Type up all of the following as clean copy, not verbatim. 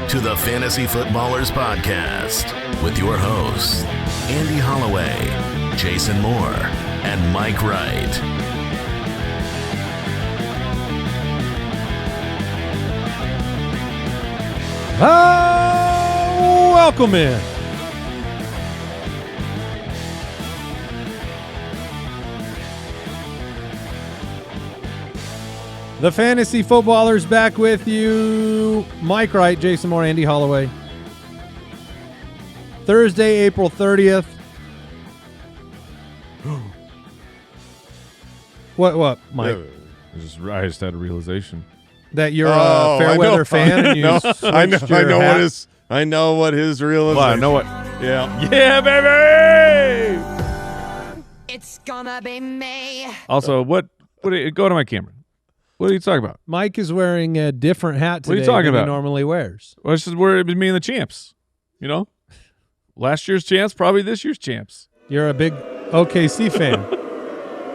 to the Fantasy Footballers Podcast with your hosts, Andy Holloway, Jason Moore, and Mike Wright. Welcome in. The Fantasy Footballers back with you. Mike Wright, Jason Moore, Andy Holloway. Thursday, April 30th. What, Mike? I just had a realization That you're a fair weather fan. And you I know what his realization. Well, I know what. Yeah, baby. It's gonna be me. Also, what? Go to my camera. What are you talking about? Mike is wearing a different hat today What are you talking than about? he normally wears. Well, this is where it was me and the champs. You know, last year's champs, probably this year's champs. You're a big OKC fan.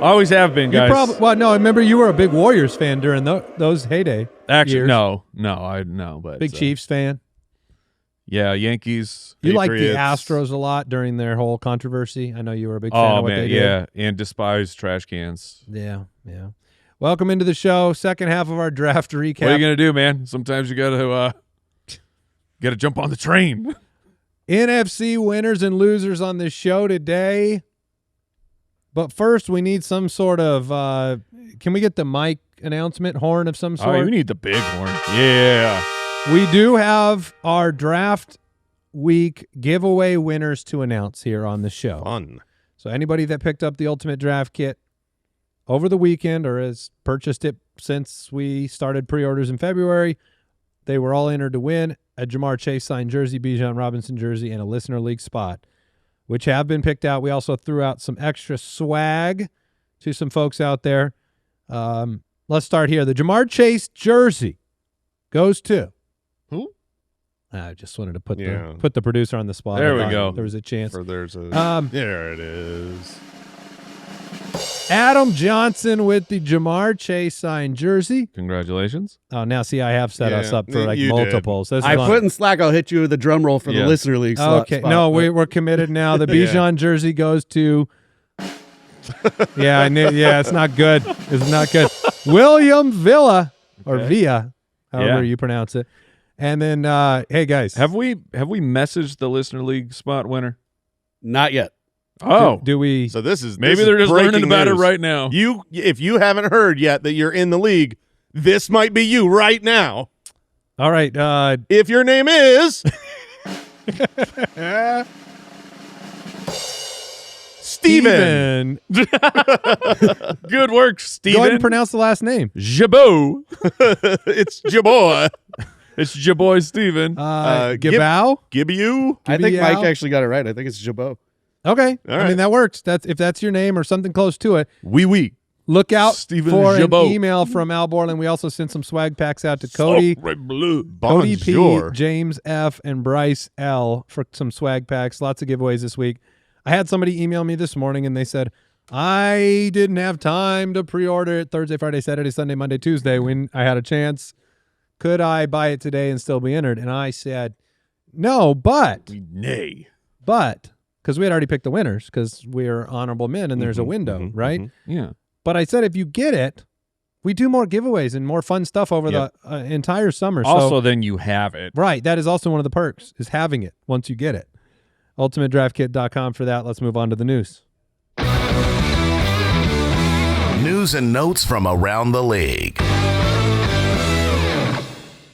I always have been, guys. No, I remember you were a big Warriors fan during those heyday Actually, years. no, but Big Chiefs fan. Yeah, Yankees. You liked the Patriots. Astros a lot during their whole controversy. I know you were a big fan of what they did. Yeah, and despise trash cans. Yeah. Welcome into the show. Second half of our draft recap. What are you gonna do, man? Sometimes you gotta jump on the train. NFC winners and losers on this show today. But first, we need some sort of can we get the mic announcement horn of some sort? Oh, you need the big horn. Yeah. We do have our draft week giveaway winners to announce here on the show. fun. So anybody that picked up the Ultimate Draft Kit over the weekend or has purchased it since we started pre-orders in February, they were all entered to win a Jamar Chase signed jersey, Bijan Robinson jersey, and a Listener League spot, which have been picked out. We also threw out some extra swag to some folks out there. Let's start here. The Jamar Chase jersey goes to Who? I just wanted to put Yeah. the producer on the spot. There I we thought go. There was a chance. There it is. Adam Johnson with the Jamar Chase signed jersey. Congratulations. Oh, now see, I have set us up for like you multiples. This is I on- put in Slack. I'll hit you with the drum roll for the Listener League slot. Okay, spot. no, we're committed now. The Bijan jersey goes to. Yeah, I knew. Yeah, it's not good. It's not good. William Villa or Villa, however you pronounce it. And then, hey guys, Have we messaged the Listener League spot winner? Not yet. Oh, do we? So this is maybe they're just learning about it right now. If you haven't heard yet that you're in the league, this might be you right now. All right. If your name is Steven. Good work, Steven. Go ahead and pronounce the last name. Jabot. It's your boy. It's your boy, Steven. Gibao. Gibeau. I think Al? Mike actually got it right. I think it's Jabot. Okay. All I right. mean, that works. If that's your name or something close to it, Oui. look out Steven for Jabot. an email from Al Borland. We also sent some swag packs out to Cody. Cody P, Bonjour. James F, and Bryce L for some swag packs. Lots of giveaways this week. I had somebody email me this morning, and they said, I didn't have time to pre-order it Thursday, Friday, Saturday, Sunday, Monday, Tuesday when I had a chance. Could I buy it today and still be entered? And I said, no, but because we had already picked the winners because we're honorable men and there's a window, right? Yeah. But I said, if you get it, we do more giveaways and more fun stuff over the entire summer. Also, then you have it. Right. That is also one of the perks, is having it once you get it. UltimateDraftKit.com for that. Let's move on to the news. News and notes from around the league.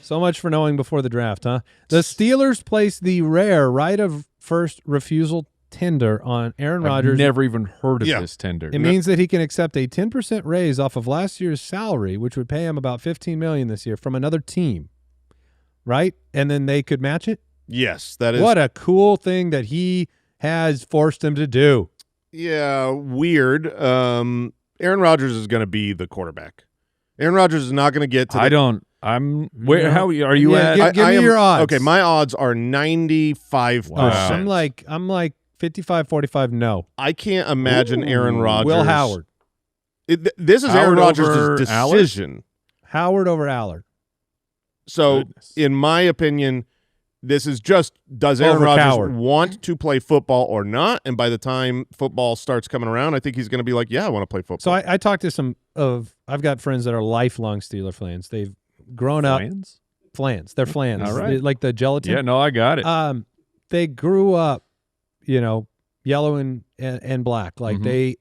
So much for knowing before the draft, huh? The Steelers placed the rare right of first refusal tender on Aaron Rodgers. I've never even heard of this tender. It means that he can accept a 10% raise off of last year's salary, which would pay him about $15 million this year from another team, right? And then they could match it. Yes, that is. What a cool thing that he has forced him to do. Yeah, weird. Aaron Rodgers is going to be the quarterback. Aaron Rodgers is not going to get to. How are you at? Give me your odds. Okay, my odds are 95%. Oh, I'm like 55-45. No, I can't imagine Aaron Rodgers. Will Howard. This is Aaron Rodgers' decision. Howard over Allard. So, in my opinion, This is just, does Aaron Rodgers Overpowered. want to play football or not? And by the time football starts coming around, I think he's going to be like, yeah, I want to play football. So I talked to I've got friends that are lifelong Steeler fans. They've grown up. Flans. They're flans. All right. Like the gelatin. Yeah, no, I got it. They grew up, yellow and black. Like they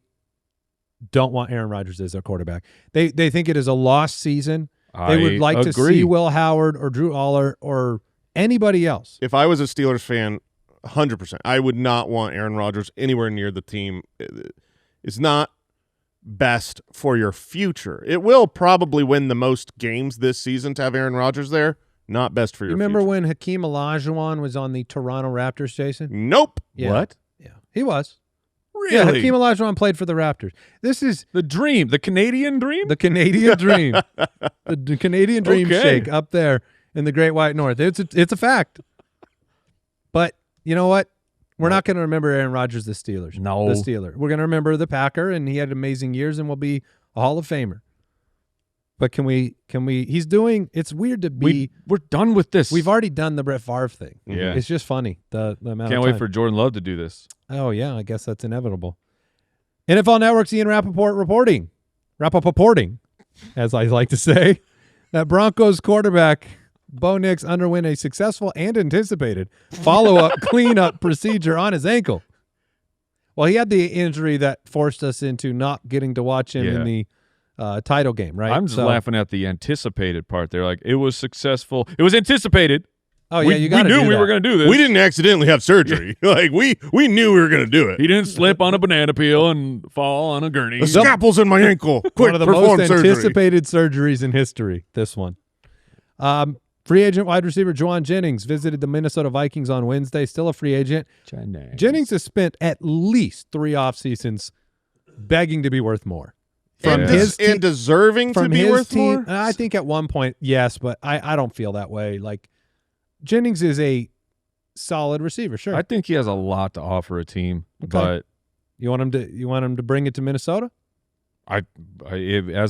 don't want Aaron Rodgers as their quarterback. They think it is a lost season. They would like to see Will Howard or Drew Aller or anybody else. If I was a Steelers fan, 100%, I would not want Aaron Rodgers anywhere near the team. It's not best for your future. It will probably win the most games this season to have Aaron Rodgers there. Not best for your Remember future. when Hakeem Olajuwon was on the Toronto Raptors, Jason? Nope. Yeah. What? Yeah, he was. Really? Yeah, Hakeem Olajuwon played for the Raptors. This is The dream, the Canadian dream? the Canadian dream. The Canadian dream Okay. shake up there in the Great White North. It's a fact. But you know what? We're not going to remember Aaron Rodgers, the Steelers. No. The Steeler. We're going to remember the Packer, and he had amazing years and will be a Hall of Famer. But can we he's doing, it's weird to be, We're done with this. we've already done the Brett Favre thing. Yeah. It's just funny, the amount Can't of wait time. for Jordan Love to do this. Oh, yeah, I guess that's inevitable. NFL Network's Ian Rappaport reporting, as I like to say, that Broncos quarterback Bo Nix underwent a successful and anticipated follow-up cleanup procedure on his ankle. Well, he had the injury that forced us into not getting to watch him in the title game, right? I'm just laughing at the anticipated part there. Like, it was successful. It was anticipated. Oh, yeah, you got to We do knew we that. were going to do this. We didn't accidentally have surgery. Like we knew we were going to do it. He didn't slip on a banana peel and fall on a gurney. The scalpel's in my ankle. Quick, One of the perform most surgery. anticipated surgeries in history, this one. Free agent wide receiver Juwan Jennings visited the Minnesota Vikings on Wednesday, still a free agent. Jennings has spent at least 3 off seasons begging to be worth more. From And, his team, and deserving to from be his worth team, more? I think at one point, yes, but I don't feel that way. Like, Jennings is a solid receiver, sure. I think he has a lot to offer a team, but You want him to bring it to Minnesota? as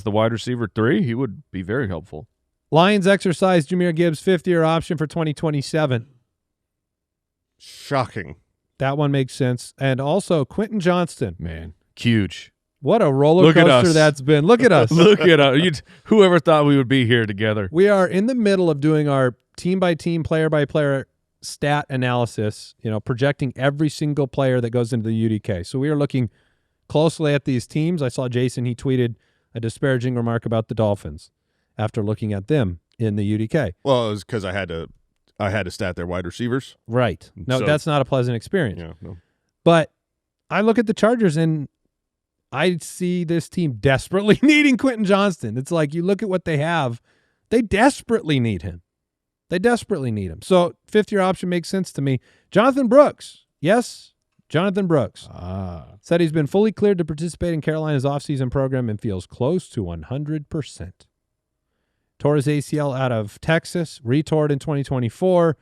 the wide receiver 3, he would be very helpful. Lions exercise Jahmyr Gibbs' 5th-year option for 2027. Shocking. That one makes sense. And also Quentin Johnston. Man, huge. What a roller Look at coaster us. that's been. Look at us. Look at us. Whoever thought we would be here together? We are in the middle of doing our team-by-team, player-by-player stat analysis, projecting every single player that goes into the UDK. So we are looking closely at these teams. I saw Jason, he tweeted a disparaging remark about the Dolphins after looking at them in the UDK. Well, it was because I had to stat their wide receivers. Right. No, So- that's not a pleasant experience. Yeah. No. But I look at the Chargers and I see this team desperately needing Quentin Johnston. It's like you look at what they have. They desperately need him. So 5th-year option makes sense to me. Jonathan Brooks. Yes, Jonathan Brooks. Said he's been fully cleared to participate in Carolina's offseason program and feels close to 100%. Tore his ACL out of Texas, retoured in 2024.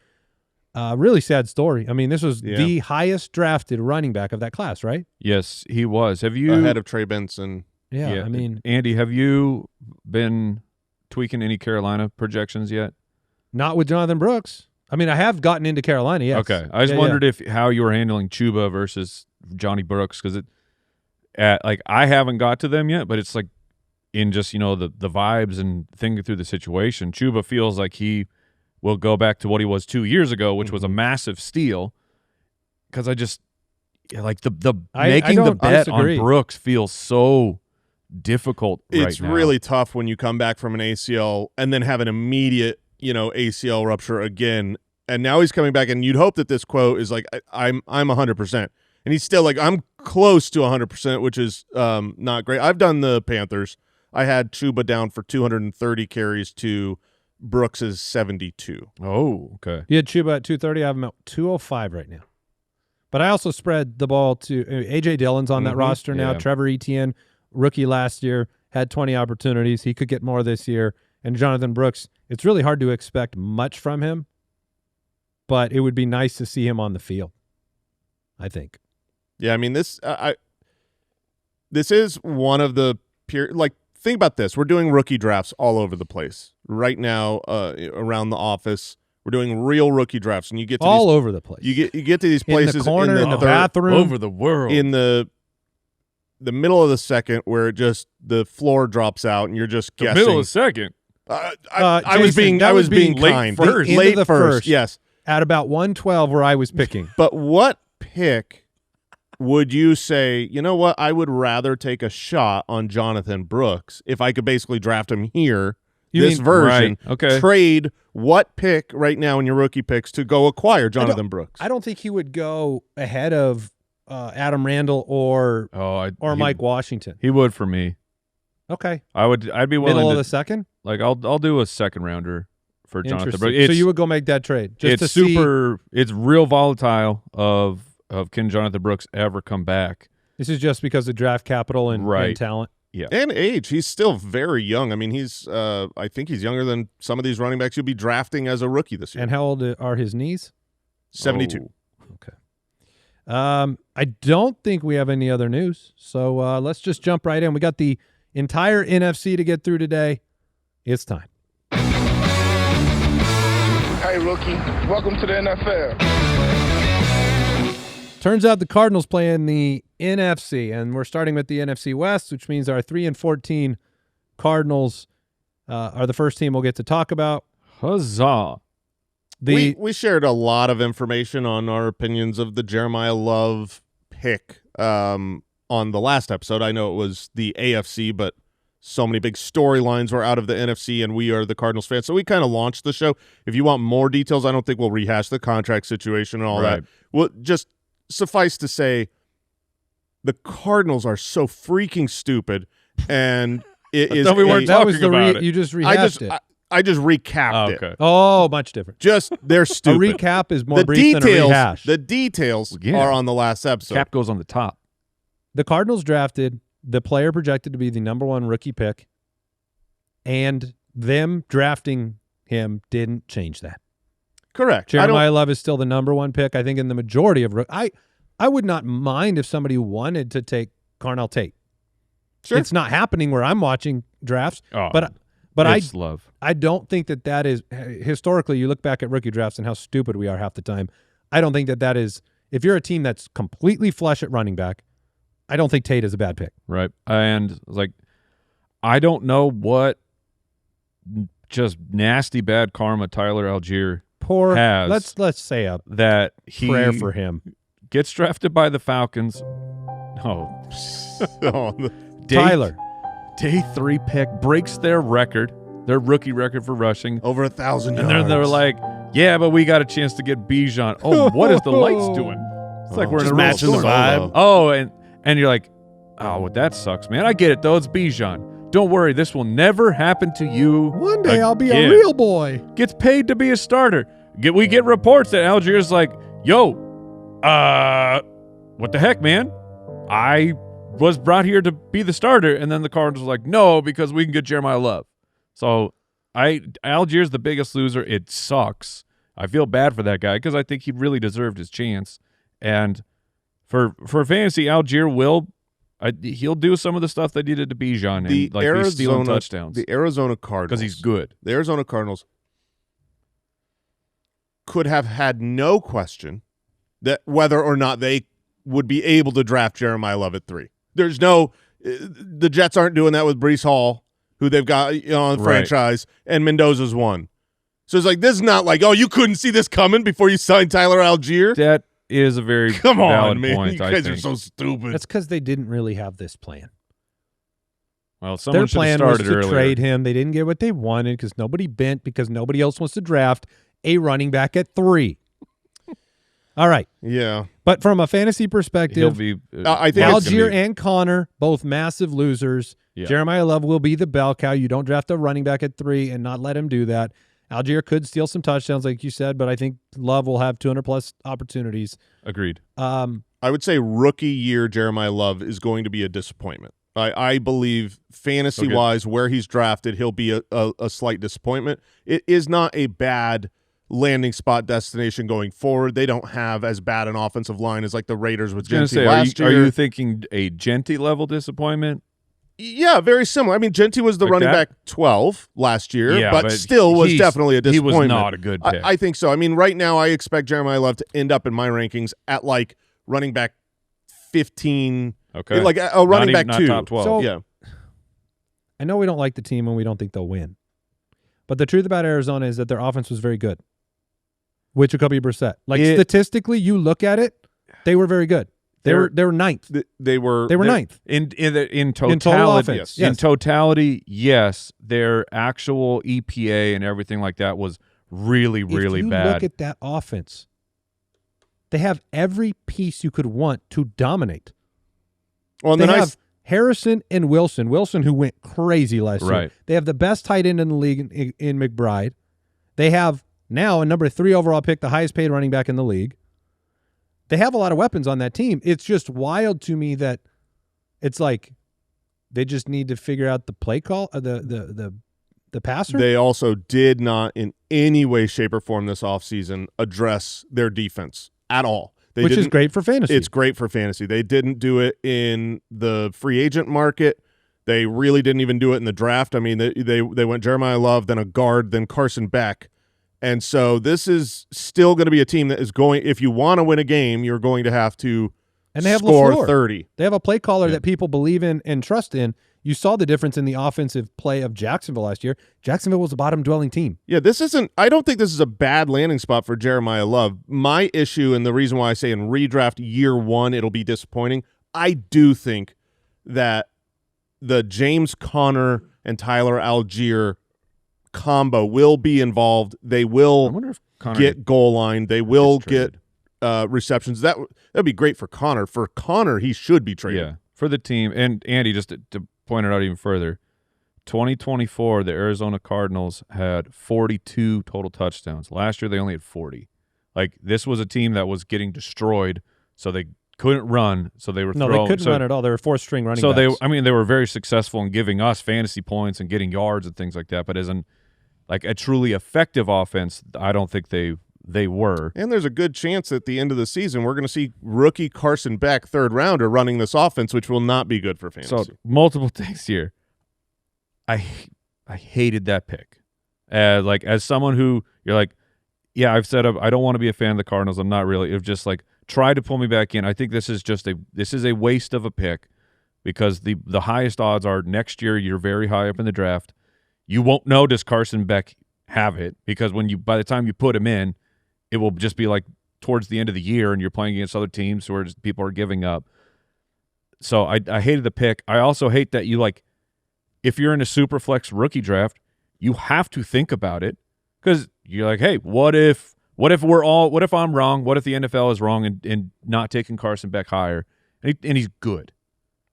Really sad story. I mean, this was the highest drafted running back of that class, right? Yes, he was. Have you Ahead of Trey Benson. Yeah, I mean, Andy, have you been tweaking any Carolina projections yet? not with Jonathan Brooks. I mean, I have gotten into Carolina, yes. Okay. I just wondered if how you were handling Chuba versus Johnny Brooks, because I haven't got to them yet, but it's like in just, the vibes and thinking through the situation, Chuba feels like he will go back to what he was 2 years ago, which was a massive steal. Because I just like making the bet on Brooks feels so difficult It's right now. really tough when you come back from an ACL and then have an immediate, ACL rupture again. And now he's coming back, and you'd hope that this quote is like, I'm 100%. And he's still like, I'm close to 100%, which is not great. I've done the Panthers. I had Chuba down for 230 carries to Brooks's 72. Oh, okay. You had Chuba at 230. I have him at 205 right now. But I also spread the ball to A.J. Dillon's on that roster now. Yeah. Trevor Etienne, rookie last year, had 20 opportunities. He could get more this year. And Jonathan Brooks, it's really hard to expect much from him, but it would be nice to see him on the field, I think. Yeah, I mean, this is one of the think about this. We're doing rookie drafts all over the place right now around the office. We're doing real rookie drafts, and you get to all these, over the place. You get to these places in the corner, in the third, bathroom, over the world, in the middle of the second, where just the floor drops out, and you're just guessing. middle of the second. I was being late kind. first. Into Late the first, yes. At about 112, where I was picking. But what pick would you say, you know what, I would rather take a shot on Jonathan Brooks if I could basically draft him here, this version, right, okay. trade what pick right now in your rookie picks to go acquire Jonathan Brooks? I don't think he would go ahead of Adam Randall or Mike Washington. He would for me. Okay. I'd be willing Middle to, of the second? Like I'll do a second rounder for Jonathan Brooks. So you would go make that trade just it's to super. It's real volatile of can Jonathan Brooks ever come back? This is just because of draft capital and talent. Yeah, and age. He's still very young. I mean, he's I think he's younger than some of these running backs you'll be drafting as a rookie this year. And how old are his knees? 72. Okay. I don't think we have any other news, so let's just jump right in. We got the entire NFC to get through today. It's time. Hey, rookie. Welcome to the NFL. Turns out the Cardinals play in the NFC, and we're starting with the NFC West, which means our 3-14 Cardinals are the first team we'll get to talk about. Huzzah! We shared a lot of information on our opinions of the Jeremiah Love pick on the last episode. I know it was the AFC, but so many big storylines were out of the NFC, and we are the Cardinals fans. So we kind of launched the show. If you want more details, I don't think we'll rehash the contract situation and all that. Well, just suffice to say, the Cardinals are so freaking stupid, and it is. We weren't talking about it. You just rehashed it. I just recapped it. Oh, much different. Just they're stupid. A recap is more brief than a rehash. The details are on the last episode. Cap goes on the top. The Cardinals drafted the player projected to be the #1 rookie pick, and them drafting him didn't change that. Correct. Jeremiah Love is still the #1 pick. I think in the majority of I would not mind if somebody wanted to take Carnell Tate. Sure. It's not happening where I'm watching drafts, but Love. I don't think that is historically. You look back at rookie drafts and how stupid we are half the time. I don't think that is. If you're a team that's completely flush at running back, I don't think Tate is a bad pick. Right. And like, I don't know what just nasty bad karma Tyler Algier has. Let's say that he prayer for him. Gets drafted by the Falcons. Oh, Tyler. Day 3 pick breaks their record, their rookie record for rushing. Over 1,000 yards. And they're like, yeah, but we got a chance to get Bijan. Oh, what is the lights doing? It's like we're in a matching the vibe. Oh, and you're like, oh, well, that sucks, man. I get it, though. It's Bijan. Don't worry. This will never happen to you. One day I'll be a real boy. Gets paid to be a starter. We get reports that Algier's like, yo, what the heck, man? I was brought here to be the starter. And then the Cardinals were like, no, because we can get Jeremiah Love. So Algier's the biggest loser. It sucks. I feel bad for that guy because I think he really deserved his chance. And for fantasy, Algier he'll do some of the stuff they did to Bijan and he's stealing touchdowns. The Arizona Cardinals, because he's good. The Arizona Cardinals could have had no question that whether or not they would be able to draft Jeremiah Love at 3. There's no the Jets aren't doing that with Breece Hall, who they've got on the franchise, and Mendoza's 1. So it's like, this is not like, oh, you couldn't see this coming before you signed Tyler Algier. That is a very valid point. You guys are so stupid. That's because they didn't really have this plan. Well, someone their plan was to earlier. trade him. They didn't get what they wanted because nobody bent because nobody else wants to draft a running back at 3. All right. Yeah. But from a fantasy perspective, I think Algier and Connor, both massive losers. Yeah. Jeremiah Love will be the bell cow. You don't draft a running back at 3 and not let him do that. Algier could steal some touchdowns, like you said, but I think Love will have 200-plus opportunities. Agreed. I would say rookie year Jeremiah Love is going to be a disappointment. I believe fantasy-wise, where he's drafted, he'll be a slight disappointment. It is not a bad landing spot destination going forward. They don't have as bad an offensive line as like the Raiders with Genty last year. Are you thinking a Genty level disappointment? Yeah, very similar. I mean, Gentry was the Like running that? back 12 last year, Yeah, but still was definitely a He disappointment. was not a good pick. I think so. I mean, right now I expect Jeremiah Love to end up in my rankings at like running back 15. Okay. Like a running back not 2. top 12. So- Yeah. I know we don't like the team and we don't think they'll win. But the truth about Arizona is that their offense was very good with Jacoby Brissett. Like statistically, you look at it, they were very good. They were ninth. They were ninth. In total totality, offense, in yes. totality, yes, their actual EPA and everything like that was really, really if you bad. look at that offense, they have every piece you could want to dominate. Well, and They the nice have Harrison and Wilson. Wilson, who went crazy last year. Right. They have the best tight end in the league in McBride. They have now a number 3 overall pick, the highest paid running back in the league. They have a lot of weapons on that team. It's just wild to me that it's like they just need to figure out the play call, the passer. They also did not in any way, shape, or form this offseason address their defense at all. Which is great for fantasy. It's great for fantasy. They didn't do it in the free agent market. They really didn't even do it in the draft. I mean, they went Jeremiah Love, then a guard, then Carson Beck. And so this is still going to be a team that is going – if you want to win a game, you're going to have to and they have score LaFleur. 30. They have a play caller that people believe in and trust in. You saw the difference in the offensive play of Jacksonville last year. Jacksonville was a bottom-dwelling team. Yeah, this isn't – I don't think this is a bad landing spot for Jeremiah Love. My issue, and the reason why I say in redraft year 1 it'll be disappointing, I do think that the James Conner and Tyler Algier combo will be involved. They I will wonder if Connor get goal line. They will gets get traded. receptions. That'd be great for Connor. For Connor, he should be traded. Yeah, for the team. And Andy, just to point it out even further, 2024, the Arizona Cardinals had 42 total touchdowns. Last year, they only had 40. Like, this was a team that was getting destroyed, so they couldn't run, so they were No, throwing. they couldn't run at all. They were fourth-string running So backs. they were very successful in giving us fantasy points and getting yards and things like that. But as like a truly effective offense, I don't think they were. And there's a good chance at the end of the season we're going to see rookie Carson Beck, 3rd rounder, running this offense, which will not be good for fantasy. So multiple things here. I hated that pick. Like as someone who you're like, yeah, I've said I don't want to be a fan of the Cardinals. I'm not really. It just like try to pull me back in. I think this is a waste of a pick because the highest odds are next year you're very high up in the draft. You won't know does Carson Beck have it because by the time you put him in, it will just be like towards the end of the year and you're playing against other teams where people are giving up. So I hated the pick. I also hate that you like if you're in a super flex rookie draft, you have to think about it because you're like, hey, what if I'm wrong? What if the NFL is wrong and not taking Carson Beck higher? And he's good.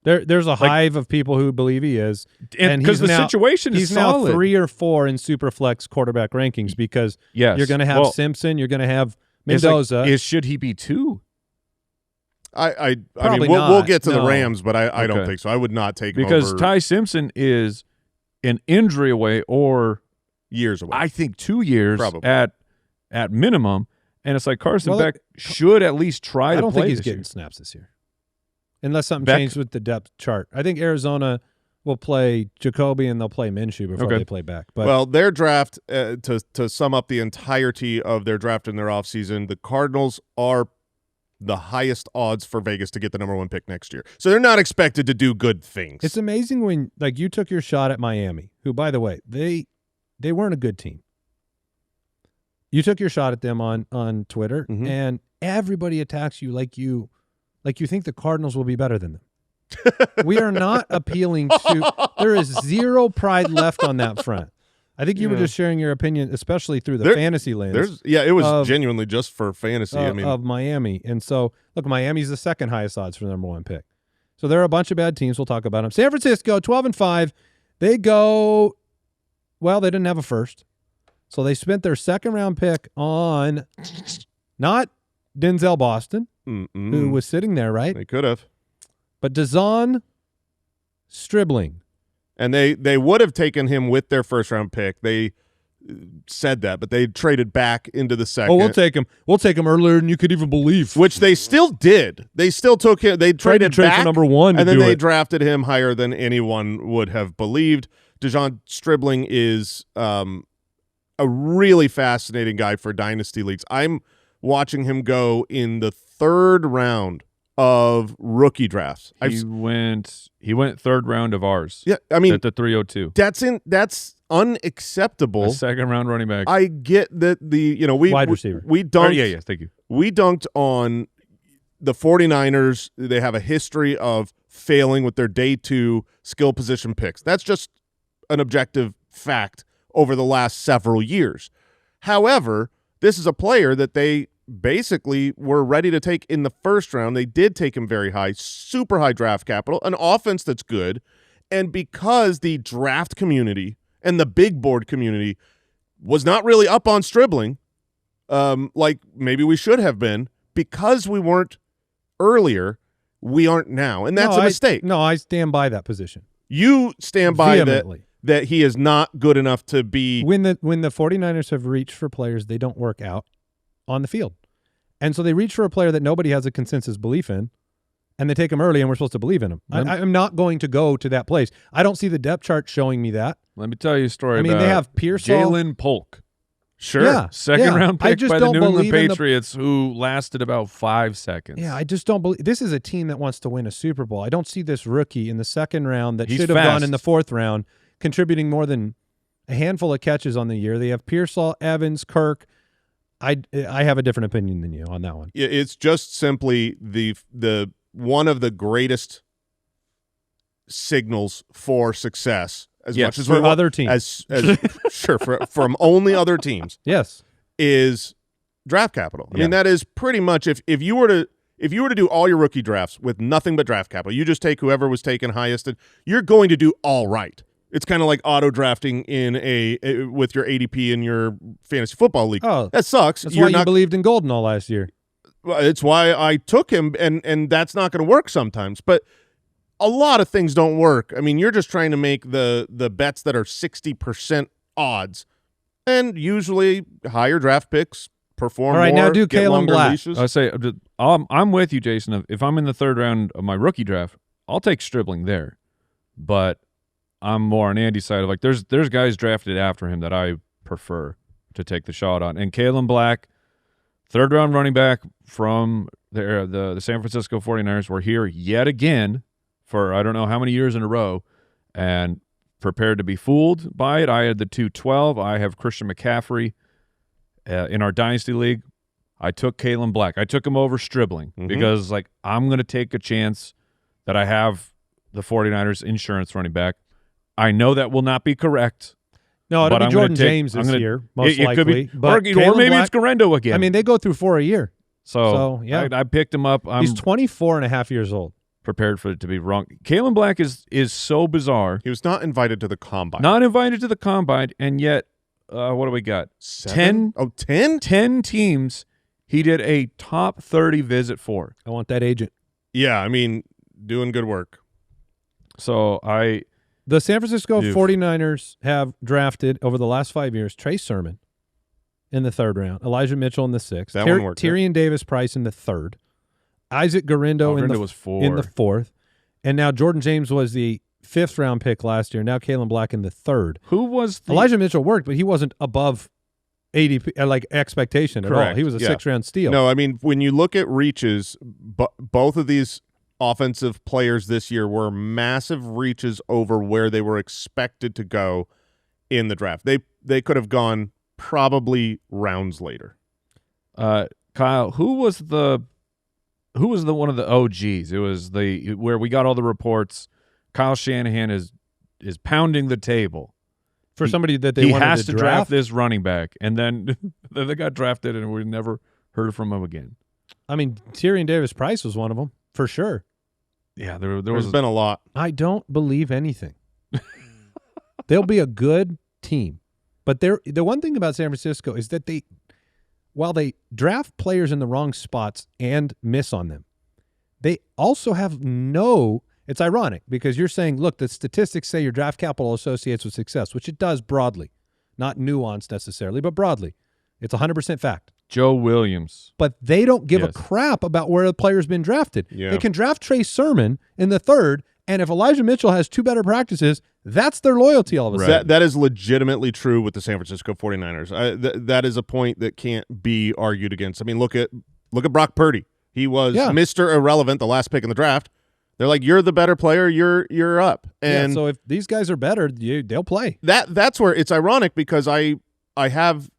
There's a hive of people who believe he is, and because the situation is he's solid. now 3 or 4 in Superflex quarterback rankings because you're going to have Simpson, you're going to have Mendoza. Should he be 2? I mean, Probably we'll not. get to the No. Rams, but I Okay. don't think so. I would not take him Because over Ty Simpson is an injury away, or years away. I think 2 years Probably. at minimum. And it's like Carson Well, Beck should at least try I to don't play think he's this getting year. snaps this year, unless something Beck- changed with the depth chart. I think Arizona will play Jacoby and they'll play Minshew before Okay. they play back. But well, their draft, to sum up the entirety of their draft in their offseason, the Cardinals are the highest odds for Vegas to get the number 1 pick next year. So they're not expected to do good things. it's amazing when like you took your shot at Miami, who by the way they weren't a good team. You took your shot at them on Twitter, Mhm. and everybody attacks you like you think the Cardinals will be better than them. We are not appealing to. There is zero pride left on that front. I think you were just sharing your opinion, especially through the fantasy lens. It was of- genuinely just for fantasy. I mean, of Miami, and so look, Miami's the 2nd highest odds for the number 1 pick. So there are a bunch of bad teams. We'll talk about them. San Francisco, 12-5. They go. Well, they didn't have a first, so they spent their 2nd round pick on not Denzel Boston, who was sitting there, right? they could have. But Dazon Stribling. And they would have taken him with their 1st round pick. They said that, but they traded back into the second. Oh, we'll take him. We'll take him earlier than you could even believe. Which they still did. They still took him. They traded trade back for number one, and then they drafted him higher than anyone would have believed. DeJon Stribling is a really fascinating guy for dynasty leagues. I'm watching him go in the third round of rookie drafts. He went third round of ours. Yeah, I mean at the 302. That's unacceptable. A second round running back. I get that wide receiver. We dunked. Yeah, thank you. We dunked on the 49ers. They have a history of failing with their day 2 skill position picks. That's just an objective fact over the last several years. However, this is a player that they basically were ready to take in the first round. They did take him very high, super high draft capital, an offense that's good. And because the draft community and the big board community was not really up on Stribling, like maybe we should have been, because we weren't earlier, we aren't now. And that's a mistake. I stand by that position. You stand by Vehemently. that he is not good enough to be. When the 49ers have reached for players, they don't work out on the field. And so they reach for a player that nobody has a consensus belief in, and they take him early, and we're supposed to believe in him. I'm not going to go to that place. I don't see the depth chart showing me that. Let me tell you a story about they have Pearsall. Jalen Polk. Sure. Yeah, Second round pick by the New England believe Patriots who lasted about 5 seconds. Yeah, I just don't believe. This is a team that wants to win a Super Bowl. I don't see this rookie in the second round that He's should have fast. gone in the fourth round contributing more than a handful of catches on the year. They have Pearsall, Evans, Kirk. I have a different opinion than you on that one. It's just simply the one of the greatest signals for success, as much as for other teams, as sure from only other teams. Yes, is draft capital. I mean, that is pretty much if you were to do all your rookie drafts with nothing but draft capital, you just take whoever was taken highest, and you're going to do all right. It's kind of like auto drafting in with your ADP in your fantasy football league. Oh, that sucks. That's why you believed in Golden all last year. It's why I took him, and that's not going to work sometimes. But a lot of things don't work. I mean, you're just trying to make the bets that are 60% odds, and usually higher draft picks perform. All right, more, now do get Kalen longer Black. leashes. I say I'm with you, Jason. If I'm in the third round of my rookie draft, I'll take Stribling there, but I'm more on Andy's side of like there's guys drafted after him that I prefer to take the shot on. And Kalen Black, third round running back from the San Francisco 49ers, were here yet again for I don't know how many years in a row, and prepared to be fooled by it. I had the 212. I have Christian McCaffrey in our Dynasty League. I took Kalen Black. I took him over Stribling because like I'm going to take a chance that I have the 49ers insurance running back. I know that will not be correct. No, it'll be Jordan James this year, most likely. Could be, but or maybe it's Garendo again. I mean, they go through 4 a year. So yeah. I picked him up. He's 24 and a half years old. Prepared for it to be wrong. Kalen Black is so bizarre. He was not invited to the combine. Not invited to the combine, and yet, what do we got? 7? 10? 10 teams he did a top 30 visit for. I want that agent. Yeah, I mean, doing good work. So The San Francisco 49ers have drafted over the last 5 years Trey Sermon in the third round, Elijah Mitchell in the sixth, That one worked, Tyrion Davis-Price in the third, Isaac Garendo in the fourth, and now Jordan James was the fifth round pick last year. Now Kalen Black in the third. Who was Elijah Mitchell worked, but he wasn't above ADP like expectation at all. He was a 6th round steal. No, I mean when you look at reaches, both of these offensive players this year were massive reaches over where they were expected to go in the draft. They could have gone probably rounds later. Kyle, who was the one of the OGs? It was where we got all the reports. Kyle Shanahan is pounding the table for somebody that they wanted has to draft this running back, and then they got drafted, and we never heard from him again. I mean, Tyrion Davis-Price was one of them for sure. Yeah, there's been a lot. I don't believe anything. They'll be a good team, but the one thing about San Francisco is that while they draft players in the wrong spots and miss on them, they also have it's ironic because you're saying, look, the statistics say your draft capital associates with success, which it does broadly. not nuanced necessarily, but broadly. It's 100% fact. Joe Williams. But they don't give a Yes. crap about where the player's been drafted. Yeah. They can draft Trey Sermon in the 3rd, and if Elijah Mitchell has 2 better practices, that's their loyalty all of a sudden. That is legitimately true with the San Francisco 49ers. That is a point that can't be argued against. I mean, look at Brock Purdy. He was Mr. Irrelevant, the last pick in the draft. They're like, you're the better player, you're up. And so if these guys are better, they'll play. That's where it's ironic, because I have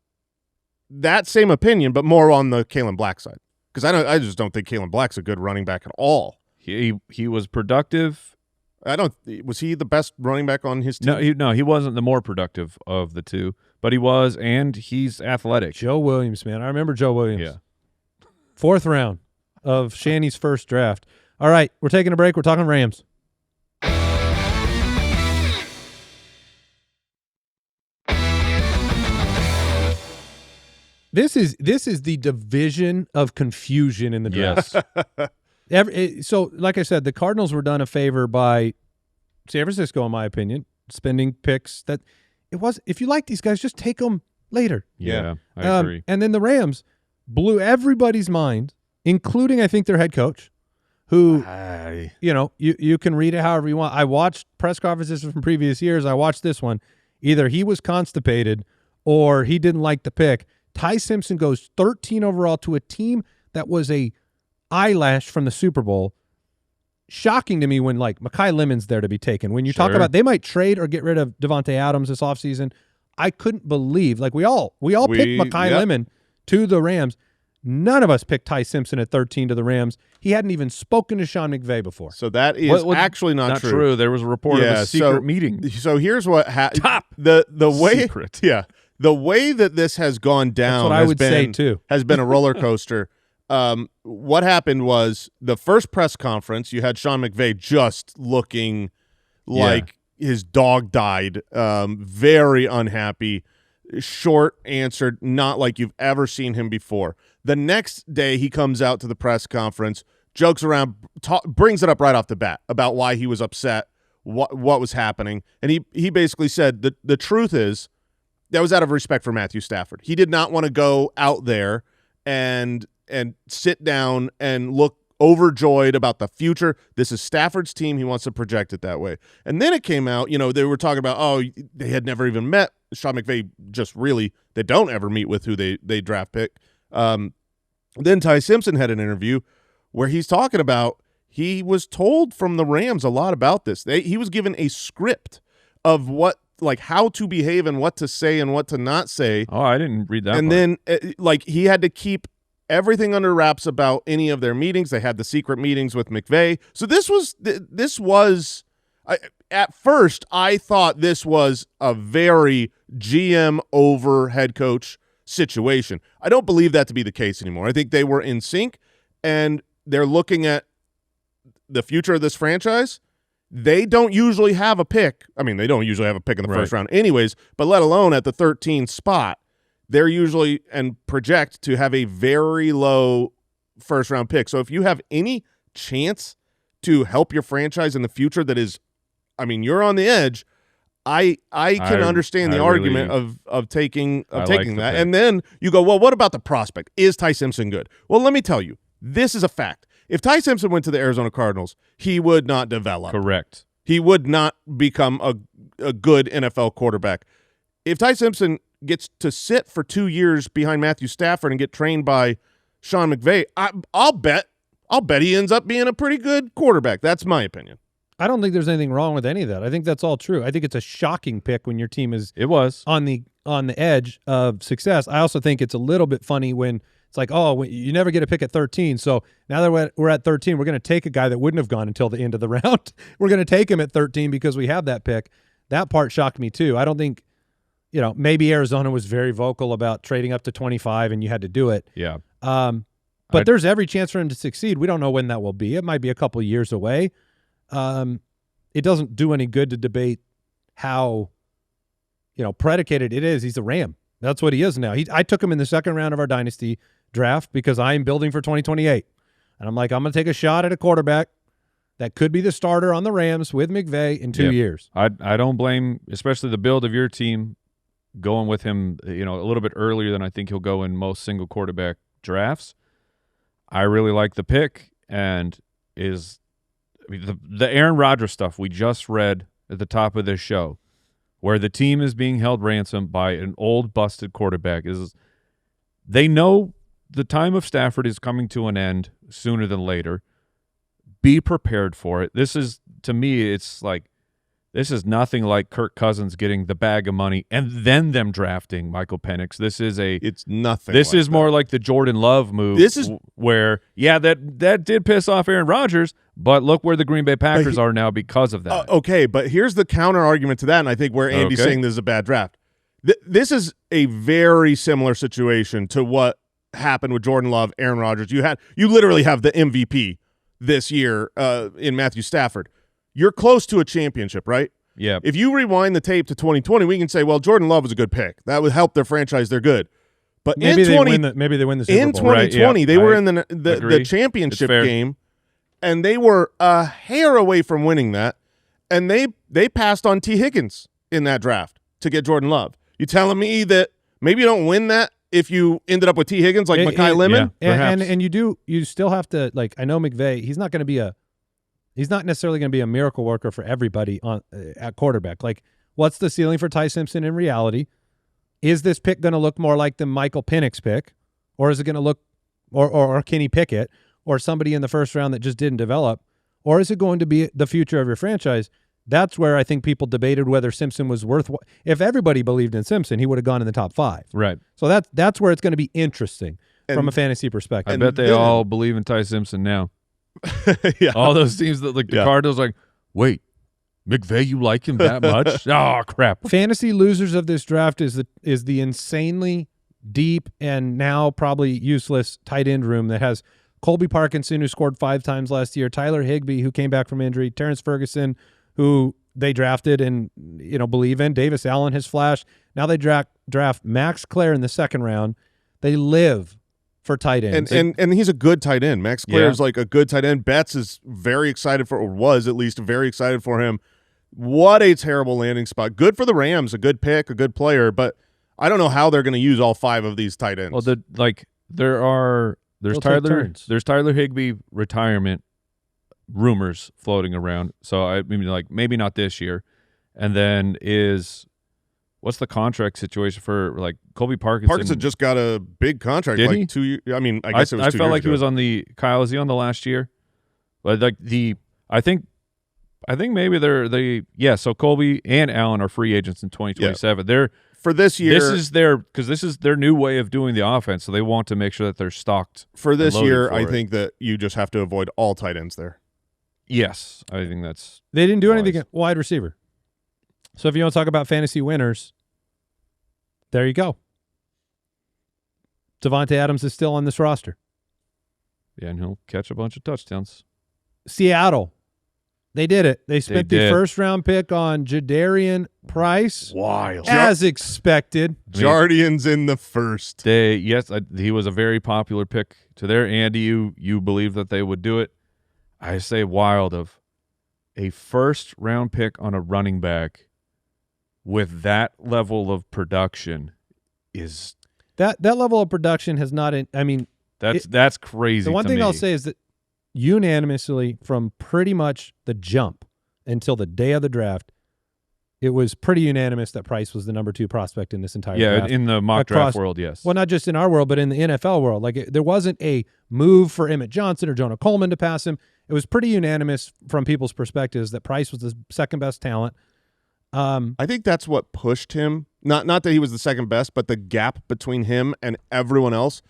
that same opinion, but more on the Kalen Black side. Because I just don't think Kalen Black's a good running back at all. He was productive. Was he the best running back on his team? No, he wasn't the more productive of the two, but he was, and he's athletic. Joe Williams, man. I remember Joe Williams. Yeah. 4th round of Shanny's first draft. All right, we're taking a break. We're talking Rams. This is the division of confusion in the draft. Yes. So, like I said, the Cardinals were done a favor by San Francisco, in my opinion, spending picks that it was. If you like these guys, just take them later. Yeah, I agree. And then the Rams blew everybody's mind, including, I think, their head coach, who, you can read it however you want. I watched press conferences from previous years. I watched this one. Either he was constipated or he didn't like the pick. Ty Simpson goes 13 overall to a team that was a eyelash from the Super Bowl. Shocking to me when, like, Mekhi Lemon's there to be taken. When you talk about they might trade or get rid of Devontae Adams this offseason, I couldn't believe, like, we all picked Mekhi Lemon to the Rams. None of us picked Ty Simpson at 13 to the Rams. He hadn't even spoken to Sean McVay before. So that is actually not true. There was a report of a secret meeting. So here's what Top the way secret. Yeah. The way that this has gone down has been a roller coaster. What happened was the first press conference, you had Sean McVay just looking like his dog died, very unhappy, short answered, not like you've ever seen him before. The next day he comes out to the press conference, jokes around, brings it up right off the bat about why he was upset, what was happening, and he basically said that the truth is that was out of respect for Matthew Stafford. He did not want to go out there and sit down and look overjoyed about the future. This is Stafford's team. He wants to project it that way. And then it came out, they were talking about, they had never even met. Sean McVay they don't ever meet with who they draft pick. Then Ty Simpson had an interview where he's talking about he was told from the Rams a lot about this. He was given a script of how to behave and what to say and what to not say. Oh, I didn't read that. And then he had to keep everything under wraps about any of their meetings. They had the secret meetings with McVay. So this was at first I thought this was a very GM over head coach situation. I don't believe that to be the case anymore. I think they were in sync and they're looking at the future of this franchise. They don't usually have a pick. I mean, they don't usually have a pick in the first round anyways, but let alone at the 13th spot. They're usually and project to have a very low first-round pick. So if you have any chance to help your franchise in the future that is, I mean, you're on the edge, I can understand the argument of taking that. And then you go, well, what about the prospect? Is Ty Simpson good? Well, let me tell you, this is a fact. If Ty Simpson went to the Arizona Cardinals, he would not develop. Correct. He would not become a good NFL quarterback. If Ty Simpson gets to sit for 2 years behind Matthew Stafford and get trained by Sean McVay, I'll bet he ends up being a pretty good quarterback. That's my opinion. I don't think there's anything wrong with any of that. I think that's all true. I think it's a shocking pick when your team is on the edge of success. I also think it's a little bit funny when it's like, you never get a pick at 13. So now that we're at 13, we're going to take a guy that wouldn't have gone until the end of the round. We're going to take him at 13 because we have that pick. That part shocked me too. I don't think, maybe Arizona was very vocal about trading up to 25 and you had to do it. Yeah. But there's every chance for him to succeed. We don't know when that will be. It might be a couple of years away. It doesn't do any good to debate how, predicated it is. He's a Ram. That's what he is now. I took him in the second round of our dynasty draft because I'm building for 2028. And I'm like, I'm going to take a shot at a quarterback that could be the starter on the Rams with McVay in 2 years. I don't blame, especially the build of your team. going with him, a little bit earlier than I think he'll go in most single quarterback drafts. I really like the pick, and the Aaron Rodgers stuff we just read at the top of this show, where the team is being held ransom by an old busted quarterback, is they know the time of Stafford is coming to an end sooner than later. Be prepared for it. This is, to me, it's like, this is nothing like Kirk Cousins getting the bag of money and then them drafting Michael Penix. It's nothing. This like is that. more like the Jordan Love move. This is where, that did piss off Aaron Rodgers, but look where the Green Bay Packers are now because of that. Okay, but here's the counter argument to that, and I think where Andy's saying this is a bad draft. This is a very similar situation to what happened with Jordan Love, Aaron Rodgers. You literally have the MVP this year in Matthew Stafford. You're close to a championship, right? Yeah. If you rewind the tape to 2020, we can say, well, Jordan Love was a good pick. That would help their franchise. They're good. But maybe they win the Super in Bowl. 2020, they were in the agree. championship game, and they were a hair away from winning that, and they passed on T. Higgins in that draft to get Jordan Love. You telling me that maybe you don't win that if you ended up with T. Higgins like Mekhi Lemon? Yeah, and you still have to, like, I know McVay, he's not necessarily going to be a miracle worker for everybody at quarterback. Like, what's the ceiling for Ty Simpson in reality? Is this pick going to look more like the Michael Penix pick, or is it going to look, or Kenny Pickett, or somebody in the first round that just didn't develop, or is it going to be the future of your franchise? That's where I think people debated whether Simpson was worth. If everybody believed in Simpson, he would have gone in the top 5. Right. So that's where it's going to be interesting from a fantasy perspective. I bet they all believe in Ty Simpson now. Yeah. All those teams that like the Cardinals, like, wait, McVay, you like him that much? Oh, crap. Fantasy losers of this draft is the insanely deep and now probably useless tight end room that has Colby Parkinson, who scored 5 times last year, Tyler Higbee, who came back from injury, Terrence Ferguson, who they drafted and believe in. Davis Allen has flashed. Now they draft Max Clare in the second round. They live for tight ends. And he's a good tight end. Max Clare is like a good tight end. Betts is very excited for, or was at least very excited for him. What a terrible landing spot. Good for the Rams, a good pick, a good player, but I don't know how they're going to use all 5 of these tight ends. Well, there's Tyler Higbee retirement rumors floating around. So I mean, like, maybe not this year. And then what's the contract situation for, like, Colby Parkinson? Parkinson just got a big contract. Did like he? 2 years. I mean, I guess it was 2 years felt like ago. he was on the – Kyle, is he on the last year? But like I think maybe so Colby and Allen are free agents in 2027. They're for this year. This is their new way of doing the offense, so they want to make sure that they're stocked. For this year, I think that you just have to avoid all tight ends there. Yes, I think that's – they didn't do anything at wide receiver. So if you want to talk about fantasy winners, there you go. Devontae Adams is still on this roster. Yeah, and he'll catch a bunch of touchdowns. Seattle, they did it. They spent the first-round pick on Jadarian Price. Wild. As expected. Jardian's in the first. He was a very popular pick to there. Andy, you believe that they would do it. I say wild of a first-round pick on a running back with that level of production is that level of production has not. That's crazy. The one to thing me. I'll say is that unanimously from pretty much the jump until the day of the draft, it was pretty unanimous that Price was the number 2 prospect in this entire draft. Yeah, in the mock draft world, yes. Well, not just in our world, but in the NFL world. Like, there wasn't a move for Emmett Johnson or Jonah Coleman to pass him. It was pretty unanimous from people's perspectives that Price was the second best talent. I think that's what pushed him. Not that he was the second best, but the gap between him and everyone else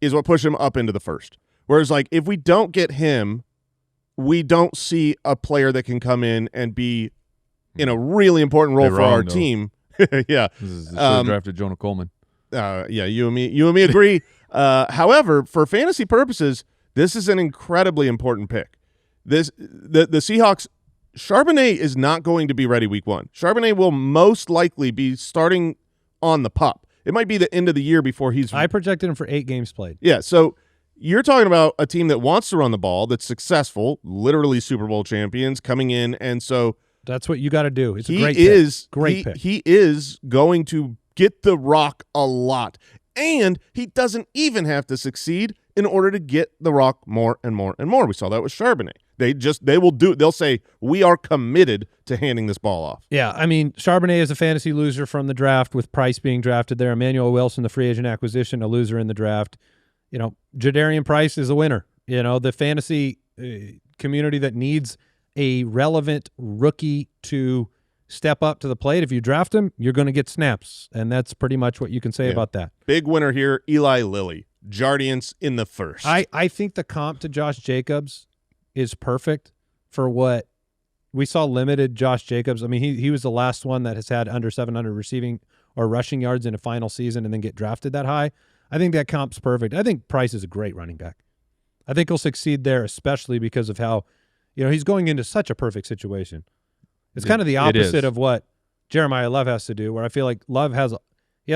is what pushed him up into the first. Whereas, like, if we don't get him, we don't see a player that can come in and be in a really important role for our team. Yeah. Should have drafted Jonah Coleman. Yeah, you and me agree. However, for fantasy purposes, this is an incredibly important pick. The Seahawks, Charbonnet is not going to be ready week 1. Charbonnet will most likely be starting on the pup. It might be the end of the year before he's – I projected him for 8 games played. Yeah, so you're talking about a team that wants to run the ball, that's successful, literally Super Bowl champions coming in, and so – that's what you got to do. It's a great pick. He is going to get the rock a lot. And he doesn't even have to succeed in order to get the rock more and more and more. We saw that with Charbonnet. They'll say, we are committed to handing this ball off. Yeah, I mean, Charbonnet is a fantasy loser from the draft with Price being drafted there. Emmanuel Wilson, the free agent acquisition, a loser in the draft. You know, Jadarian Price is a winner. You know, the fantasy community that needs a relevant rookie to step up to the plate. If you draft him, you're going to get snaps, and that's pretty much what you can say about that. Big winner here, Eli Lilly. Jardiance in the first. I think the comp to Josh Jacobs is perfect for what we saw. Limited Josh Jacobs. I mean, he was the last one that has had under 700 receiving or rushing yards in a final season and then get drafted that high. I think that comp's perfect. I think Price is a great running back. I think he'll succeed there, especially because of how, you know, he's going into such a perfect situation. It's kind of the opposite of what Jeremiah Love has to do, where I feel like Love has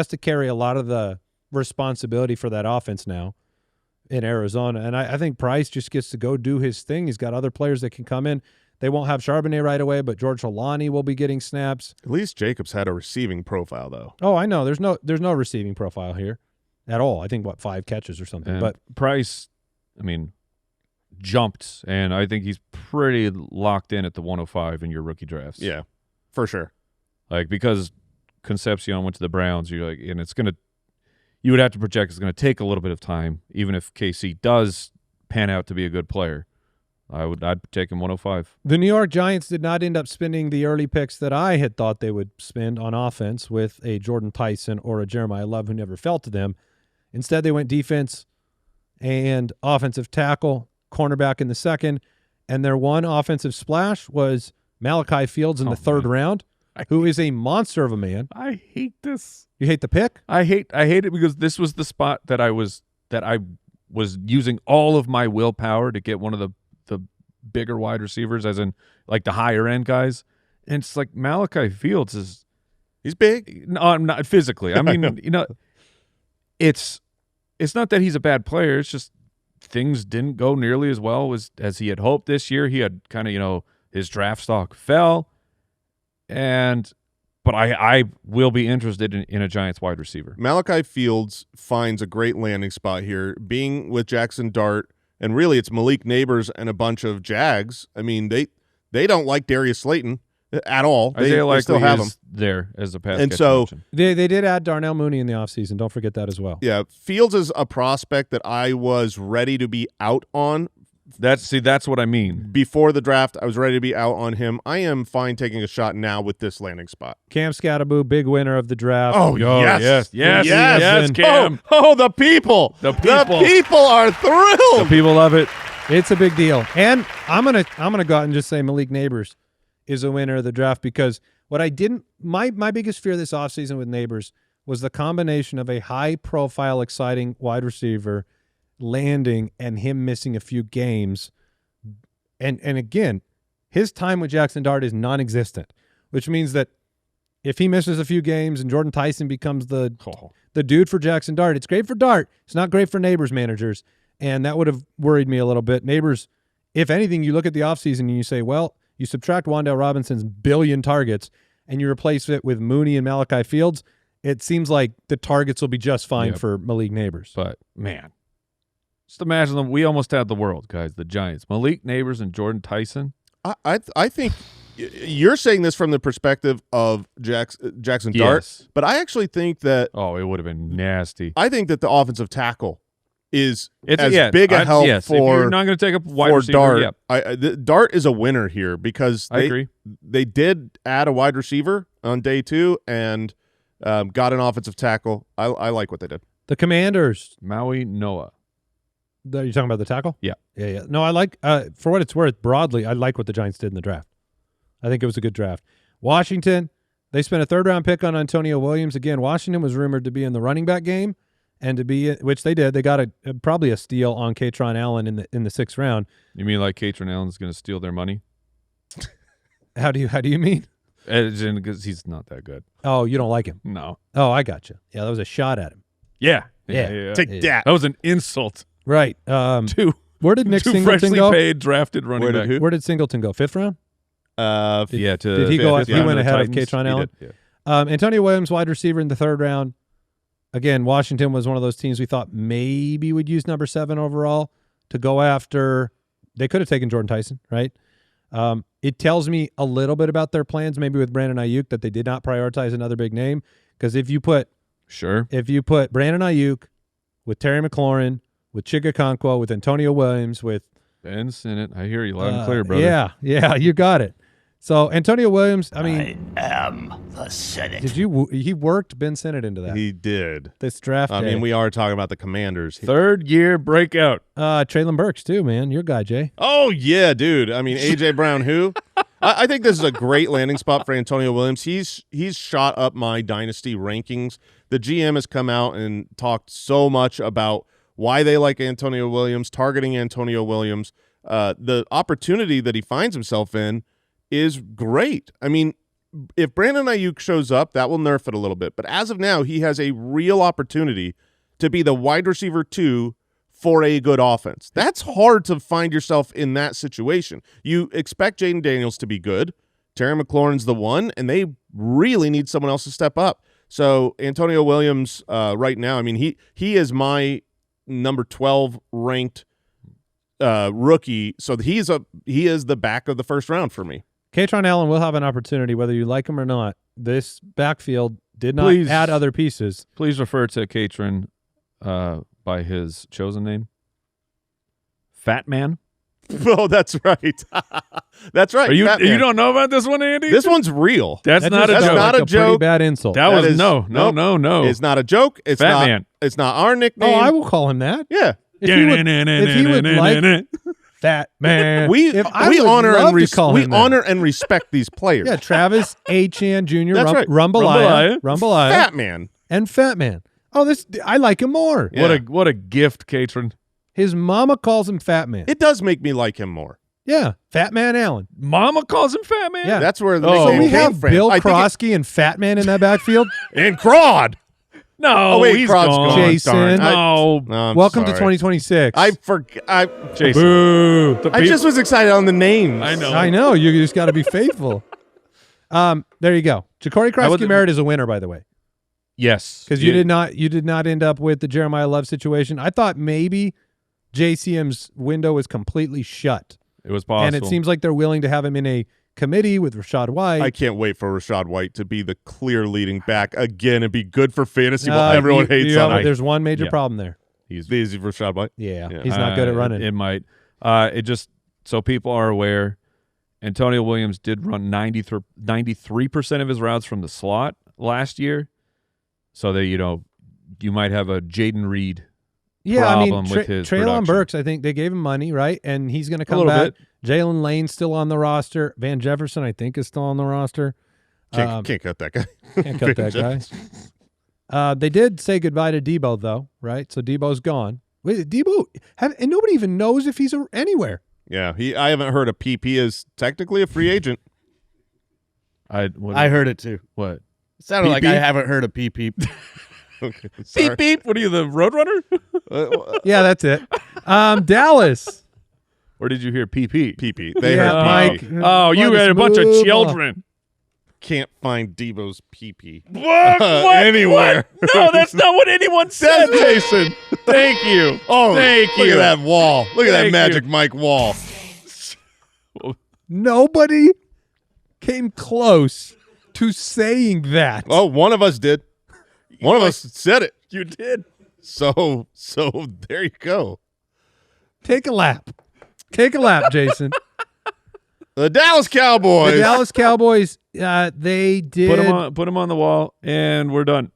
to carry a lot of the responsibility for that offense now in Arizona. And I think Price just gets to go do his thing. He's got other players that can come in. They won't have Charbonnet right away, but George Holani will be getting snaps. At least Jacobs had a receiving profile, though. Oh, I know. There's no receiving profile here at all. I think, 5 catches or something. And but Price, I mean, jumped, and I think he's pretty locked in at the 105 in your rookie drafts. Yeah, for sure. Like, because Concepcion went to the Browns, you're like, and you would have to project it's going to take a little bit of time, even if KC does pan out to be a good player. I'd take him 105. The New York Giants did not end up spending the early picks that I had thought they would spend on offense with a Jordan Tyson or a Jeremiah Love who never fell to them. Instead, they went defense and offensive tackle, cornerback in the second, and their one offensive splash was Malachi Fields in the third round, who is a monster of a man. I hate this. You hate the pick? I hate it because this was the spot that I was using all of my willpower to get one of the bigger wide receivers, as in like the higher end guys. And it's like Malachi Fields he's big. No, I'm not physically. I mean, you know, it's not that he's a bad player. It's just things didn't go nearly as well as he had hoped this year. He had kind of, you know, his draft stock fell, but I will be interested in a Giants wide receiver. Malachi Fields finds a great landing spot here, being with Jackson Dart, and really it's Malik Neighbors and a bunch of Jags. I mean, they don't like Darius Slayton at all. They still have him there as a pass. And so they did add Darnell Mooney in the offseason. Don't forget that as well. Yeah, Fields is a prospect that I was ready to be out on. That's what I mean. Before the draft, I was ready to be out on him. I am fine taking a shot now with this landing spot. Cam Scattaboo, big winner of the draft. Oh, yes, Cam. Oh, the people. The people are thrilled. The people love it. It's a big deal. And I'm gonna go out and just say Malik Neighbors is a winner of the draft, because what I didn't my biggest fear this offseason with Neighbors was the combination of a high-profile, exciting wide receiver landing and him missing a few games. And again, his time with Jackson Dart is non-existent, which means that if he misses a few games and Jordan Tyson becomes the dude for Jackson Dart, it's great for Dart. It's not great for Neighbors managers, and that would have worried me a little bit. Neighbors, if anything, you look at the offseason and you say, well, you subtract Wan'Dale Robinson's billion targets and you replace it with Mooney and Malachi Fields, it seems like the targets will be just fine for Malik Neighbors. But, man, just imagine them. We almost had the world, guys, the Giants. Malik Neighbors and Jordan Tyson. I think you're saying this from the perspective of Jackson Dart, but I actually think that it would have been nasty. I think that the offensive tackle is big a help for. If you're not going to take a wide receiver, Dart. Dart is a winner here because I agree. They did add a wide receiver on day 2 and got an offensive tackle. I like what they did. The Commanders. Maui Noah. Are you talking about the tackle? Yeah. No, I like, for what it's worth, broadly, I like what the Giants did in the draft. I think it was a good draft. Washington, they spent a third-round pick on Antonio Williams. Again, Washington was rumored to be in the running back game, and to be, which they did. They got probably a steal on Katron Allen in the 6th round. You mean like Katron Allen's going to steal their money? How do you mean? Because he's not that good. Oh, you don't like him? No. Oh, I got you. Yeah, that was a shot at him. Yeah. Take that. That was an insult. Right. Where did Nick Singleton freshly go? paid drafted running back. Where did Singleton go? 5th round? Did he go? He went ahead of Katron Allen. Did, Antonio Williams, wide receiver in the 3rd round. Again, Washington was one of those teams we thought maybe would use number 7 overall to go after. They could have taken Jordan Tyson, right? It tells me a little bit about their plans, maybe with Brandon Ayuk, that they did not prioritize another big name. Because if you put Brandon Ayuk with Terry McLaurin, with Chigakonkwo, with Antonio Williams, with Ben Sinnott, I hear you loud and clear, brother. Yeah, you got it. So Antonio Williams, I mean, I am the Senate. he worked Ben Sinnott into that. He did. This draft I day. mean, we are talking about the Commanders. 3rd year breakout. Traylon Burks too, man. Your guy, Jay. Oh, yeah, dude. I mean, A.J. Brown, who? I think this is a great landing spot for Antonio Williams. He's shot up my dynasty rankings. The GM has come out and talked so much about why they like Antonio Williams, targeting Antonio Williams. The opportunity that he finds himself in is great. I mean, if Brandon Ayuk shows up, that will nerf it a little bit. But as of now, he has a real opportunity to be the wide receiver 2 for a good offense. That's hard to find yourself in that situation. You expect Jaden Daniels to be good. Terry McLaurin's the one, and they really need someone else to step up. So Antonio Williams right now, I mean, he is my number 12 ranked rookie. So he is the back of the 1st round for me. Katron Allen will have an opportunity, whether you like him or not. This backfield did not add other pieces. Please refer to Katron by his chosen name. Fat Man. Oh, that's right. That's right. You don't know about this one, Andy? This one's real. That's not a joke. Not a pretty joke. bad insult. That was is- no. It's not a joke. It's Fat not. Man. It's not our nickname. Oh, I will call him that. Yeah. If he would like Fat Man. We honor and respect these players. Yeah, Travis Etienne Jr. That's right. Rumbalaya. Fat Man. And Fat Man. Oh, I like him more. Yeah. What a gift, Katron. His mama calls him Fat Man. It does make me like him more. Yeah, Fat Man Allen. Mama calls him Fat Man? Yeah. That's where the So nickname we came have from. Bill I think Krosky and Fat Man in that backfield. and Crawd. No, Oh, wait, he's Crawd's gone. gone. Jason. Darn. No. I'm Welcome to sorry. 2026. I forgot. Jason. Boo. The I just was excited on the names. I know. I know. You just got to be faithful. There you go. Ja'Cory Krosky-Merritt is a winner, by the way, Yes. because you did not end up with the Jeremiah Love situation. I thought maybe JCM's window was completely shut, It was possible. and it seems like they're willing to have him in a committee with Rashad White. I can't wait for Rashad White to be the clear leading back again and be good for fantasy while everyone hates on him. There's one major problem there. He's Easy for Rashad White. Yeah, he's not good at running. It might. It just so people are aware, Antonio Williams did run 93% of his routes from the slot last year. So that you might have a Jaden Reed problem with his Traylon production. Burks, I think they gave him money, right? And he's going to come little back. Jalen Lane's still on the roster. Van Jefferson, I think, is still on the roster. Can't cut that guy. Can't cut that guy. They did say goodbye to Debo, though, right? So Debo's gone. Wait, Debo, and nobody even knows if he's anywhere. Yeah, I haven't heard of PP is technically a free agent. I heard it too. What? It sounded Peep, like peep. I haven't heard of peep peep. Okay, sorry. Beep beep. What are you, the Roadrunner? Yeah, that's it. Dallas. Or did you hear PP? PP. They Yeah, heard Mike. PP. Oh, you Let had us a bunch of move children. Can't find Debo's PP. What? Anywhere. What? No, that's not what anyone said, Jason. Thank you. Oh, Thank look you. at that wall. Look at that Thank Magic you. Mike wall. Nobody came close to saying that. Oh, one of us did. One of us said it. You did. So there you go. Take a lap. Take a lap, Jason. The Dallas Cowboys. The Dallas Cowboys, they did. Put him on the wall, and we're done.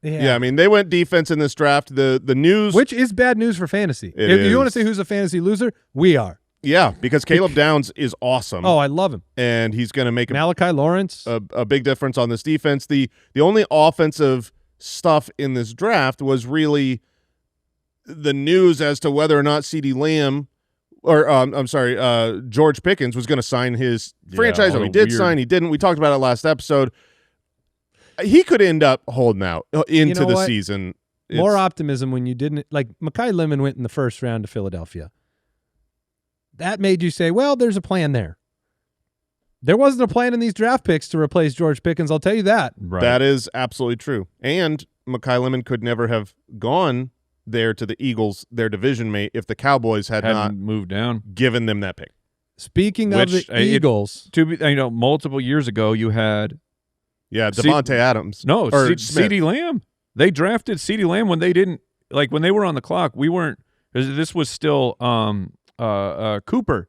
Yeah, I mean, they went defense in this draft. The news. Which is bad news for fantasy. It If you want to is. say who's a fantasy loser, we are. Yeah, because Caleb Downs is awesome. Oh, I love him. And he's going to make Malachi Lawrence. a big difference on this defense. The only offensive stuff in this draft was really the news as to whether or not CeeDee Lamb or George Pickens was going to sign his franchise. all He the did weird- sign. He didn't. We talked about it last episode. He could end up holding out into know the what? season. More optimism when you didn't. Like, Mekhi Lemon went in the first round to Philadelphia. That made you say, well, there's a plan there. There wasn't a plan in these draft picks to replace George Pickens. I'll tell you that. Right. That is absolutely true. And Mekhi Lemon could never have gone there to the Eagles, their division mate, if the Cowboys hadn't not moved down. given them that pick. Speaking of the Eagles, Multiple years ago, you had Devontae Adams. No, or CeeDee Lamb. They drafted CeeDee Lamb when they didn't when they were on the clock. We weren't. This was still Cooper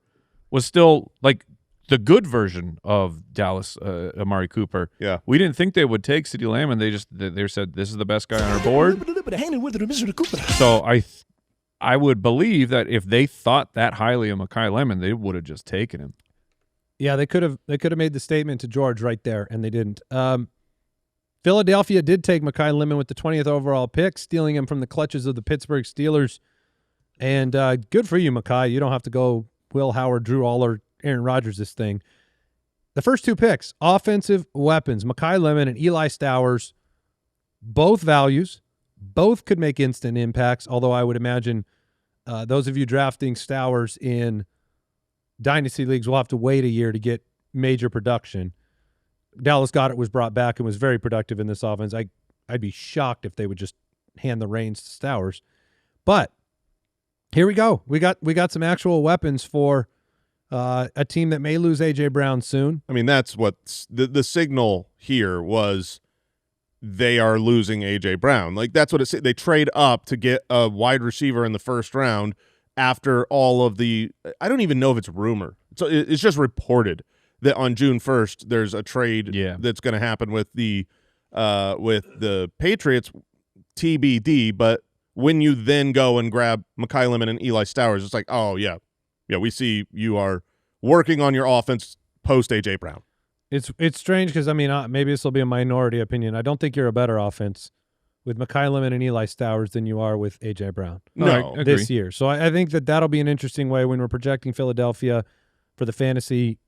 was still like the good version of Dallas, Amari Cooper. Yeah, we didn't think they would take CeeDee Lamb, and they said this is the best guy on our board. So I would believe that if they thought that highly of Mekhi Lemon, they would have just taken him. Yeah, they could have made the statement to George right there, and they didn't. Philadelphia did take Mekhi Lemon with the 20th overall pick, stealing him from the clutches of the Pittsburgh Steelers. And good for you, Mekhi. You don't have to go Will Howard, Drew Aller, Aaron Rodgers this thing. The first two picks, offensive weapons, Mekhi Lemon and Eli Stowers, both values, both could make instant impacts, although I would imagine those of you drafting Stowers in dynasty leagues will have to wait a year to get major production. Dallas Goedert was brought back and was very productive in this offense. I'd be shocked if they would just hand the reins to Stowers. But here we go. We got some actual weapons for a team that may lose A.J. Brown soon. I mean, that's what the signal here was. They are losing A.J. Brown. Like, that's what it said. They trade up to get a wide receiver in the first round after all of the – I don't even know if it's rumor. It's just reported that on June 1st there's a trade that's going to happen with the Patriots, TBD. But when you then go and grab Mekhi Lemon and Eli Stowers, it's like, oh, yeah, we see you are working on your offense post A.J. Brown. It's strange because, I mean, maybe this will be a minority opinion. I don't think you're a better offense with Mekhi Lemon and Eli Stowers than you are with A.J. Brown this year. So I think that'll be an interesting way when we're projecting Philadelphia for the fantasy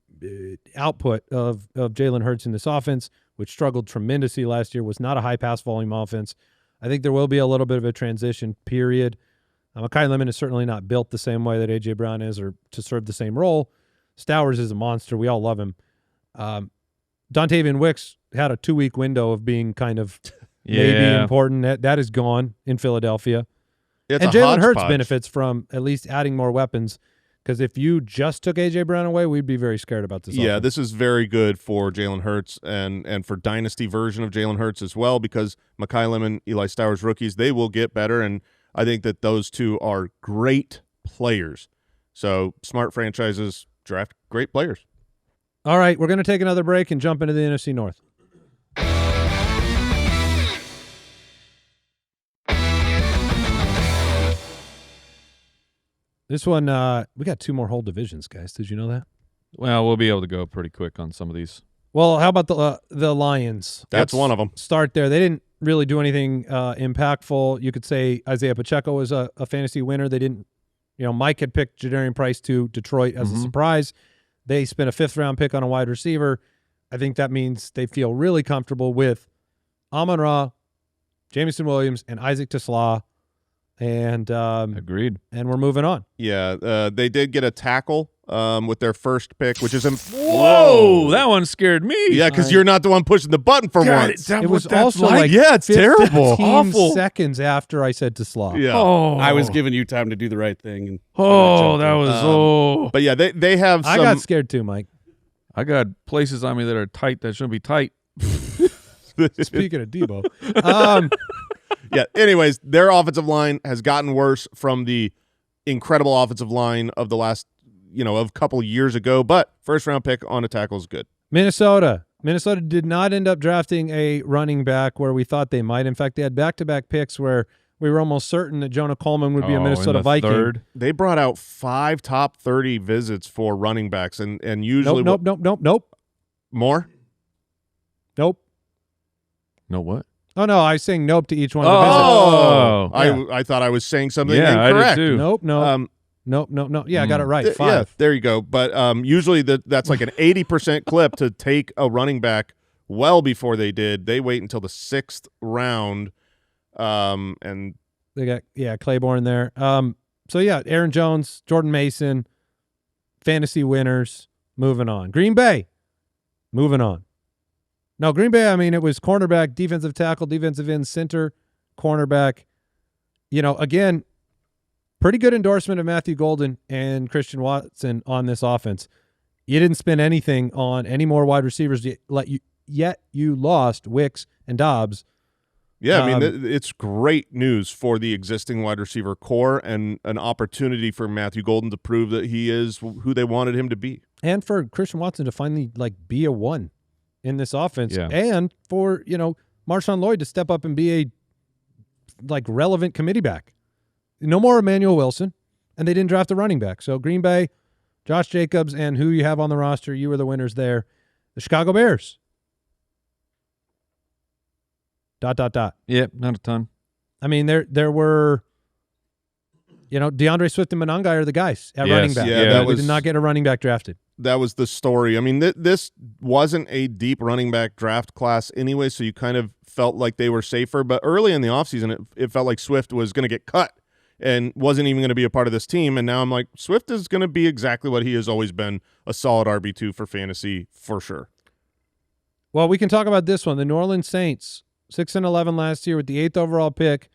output of Jalen Hurts in this offense, which struggled tremendously last year, was not a high pass volume offense. I think there will be a little bit of a transition period. Mekhi Lemon is certainly not built the same way that A.J. Brown is or to serve the same role. Stowers is a monster. We all love him. Dontavian Wicks had a 2-week window of being kind of maybe important. That is gone in Philadelphia. It's and Jalen Hurts benefits from at least adding more weapons, because if you just took A.J. Brown away, we'd be very scared about this. Yeah, offense. this is very good for Jalen Hurts and for dynasty version of Jalen Hurts as well, because Mekhi Lemon, Eli Stowers rookies, they will get better, and I think that those two are great players. So smart franchises draft great players. All right, we're going to take another break and jump into the NFC North. This one, we got 2 more whole divisions, guys. Did you know that? Well, we'll be able to go pretty quick on some of these. Well, how about the Lions? That's one of them. Start there. They didn't really do anything impactful. You could say Isaiah Pacheco was a fantasy winner. They didn't, Mike had picked Jadarian Price to Detroit as a surprise. They spent a 5th-round pick on a wide receiver. I think that means they feel really comfortable with Amon-Ra, Jameson Williams, and Isaac Tesla. And agreed. And we're moving on. Yeah, they did get a tackle with their first pick, which is whoa, that one scared me. Yeah, because you're not the one pushing the button for once. It was also like it's terrible, 15 awful seconds after I said Tesla. Yeah, I was giving you time to do the right thing. And that was But yeah, they have. I got scared too, Mike. I got places on me that are tight that shouldn't be tight. Speaking of Debo. Yeah. Anyways, their offensive line has gotten worse from the incredible offensive line of the last, of a couple years ago. But 1st-round pick on a tackle is good. Minnesota did not end up drafting a running back where we thought they might. In fact, they had back-to-back picks where we were almost certain that Jonah Coleman would be a Minnesota Viking. Third. They brought out 5 top 30 visits for running backs, and usually nope. More. Nope. No what? Oh, no, I was saying nope to each one of the visits. Oh, Yeah. I thought I was saying something Yeah, incorrect. I did too. Nope. No. Yeah, I got it right. 5. Yeah, there you go. But usually that's like an 80% clip to take a running back well before they did. They wait until the 6th round, and they got Claiborne there. So, yeah, Aaron Jones, Jordan Mason, fantasy winners, moving on. Green Bay, Moving on. Now, Green Bay, I mean, it was cornerback, defensive tackle, defensive end, center, cornerback. Again, pretty good endorsement of Matthew Golden and Christian Watson on this offense. You didn't spend anything on any more wide receivers, yet you lost Wicks and Dobbs. Yeah, I mean, it's great news for the existing wide receiver core and an opportunity for Matthew Golden to prove that he is who they wanted him to be. And for Christian Watson to finally be a one in this offense. Yeah. And for, Marshawn Lloyd to step up and be a relevant committee back. No more Emmanuel Wilson, and they didn't draft a running back. So Green Bay, Josh Jacobs, and who you have on the roster, you were the winners there. The Chicago Bears. ... Yep, not a ton. I mean, there were, DeAndre Swift and Monangai are the guys at running back. Yeah, we did not get a running back drafted. That was the story. I mean, this wasn't a deep running back draft class anyway, so you kind of felt like they were safer. But early in the offseason, it felt like Swift was going to get cut and wasn't even going to be a part of this team. And now I'm like, Swift is going to be exactly what he has always been, a solid RB2 for fantasy for sure. Well, we can talk about this one. The New Orleans Saints, 6-11 last year with the 8th overall pick.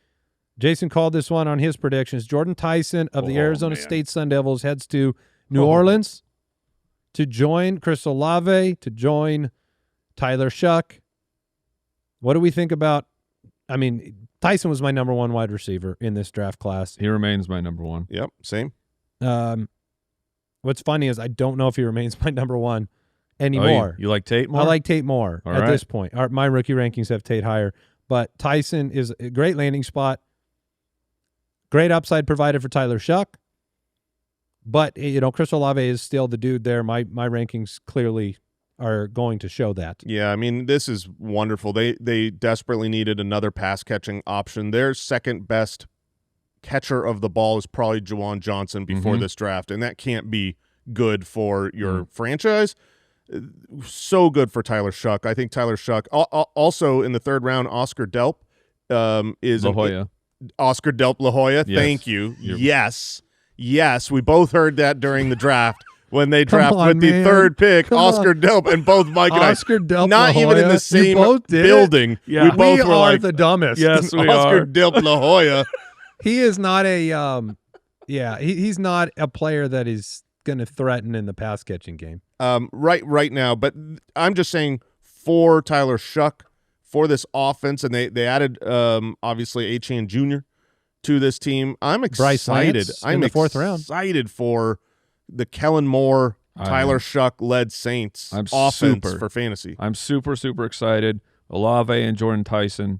Jason called this one on his predictions. Jordan Tyson of the Arizona State Sun Devils heads to New Orleans to join Chris Olave, to join Tyler Shuck. What do we think about – I mean, Tyson was my number one wide receiver in this draft class. He remains my number one. Yep, same. What's funny is I don't know if he remains my number one anymore. Oh, you like Tate more? I like Tate more at this point. My rookie rankings have Tate higher. But Tyson is a great landing spot. Great upside provided for Tyler Shuck. But, Chris Olave is still the dude there. My rankings clearly are going to show that. Yeah, I mean, this is wonderful. They desperately needed another pass-catching option. Their second best catcher of the ball is probably Juwan Johnson before this draft, and that can't be good for your franchise. So good for Tyler Shuck. I think Tyler Shuck. Also in the third round, Oscar Delp is La Jolla. Oscar Delp La Jolla. Yes. Thank you. Yes. We both heard that during the draft when they draft with the third pick, Oscar Delp, and both Mike and Oscar Delp, not La even in Jolla. the same both did building. Yeah. We both were are like, the dumbest. Yes, we Oscar are. Delp La Jolla. He is not a he's not a player that is going to threaten in the pass catching game. Right now, but I'm just saying for Tyler Shuck, for this offense, and they added obviously Achane Jr. to this team. I'm excited. I'm in the fourth round. Excited for the Kellen Moore, Tyler Shuck led Saints offense for fantasy. I'm super, super excited. Olave and Jordan Tyson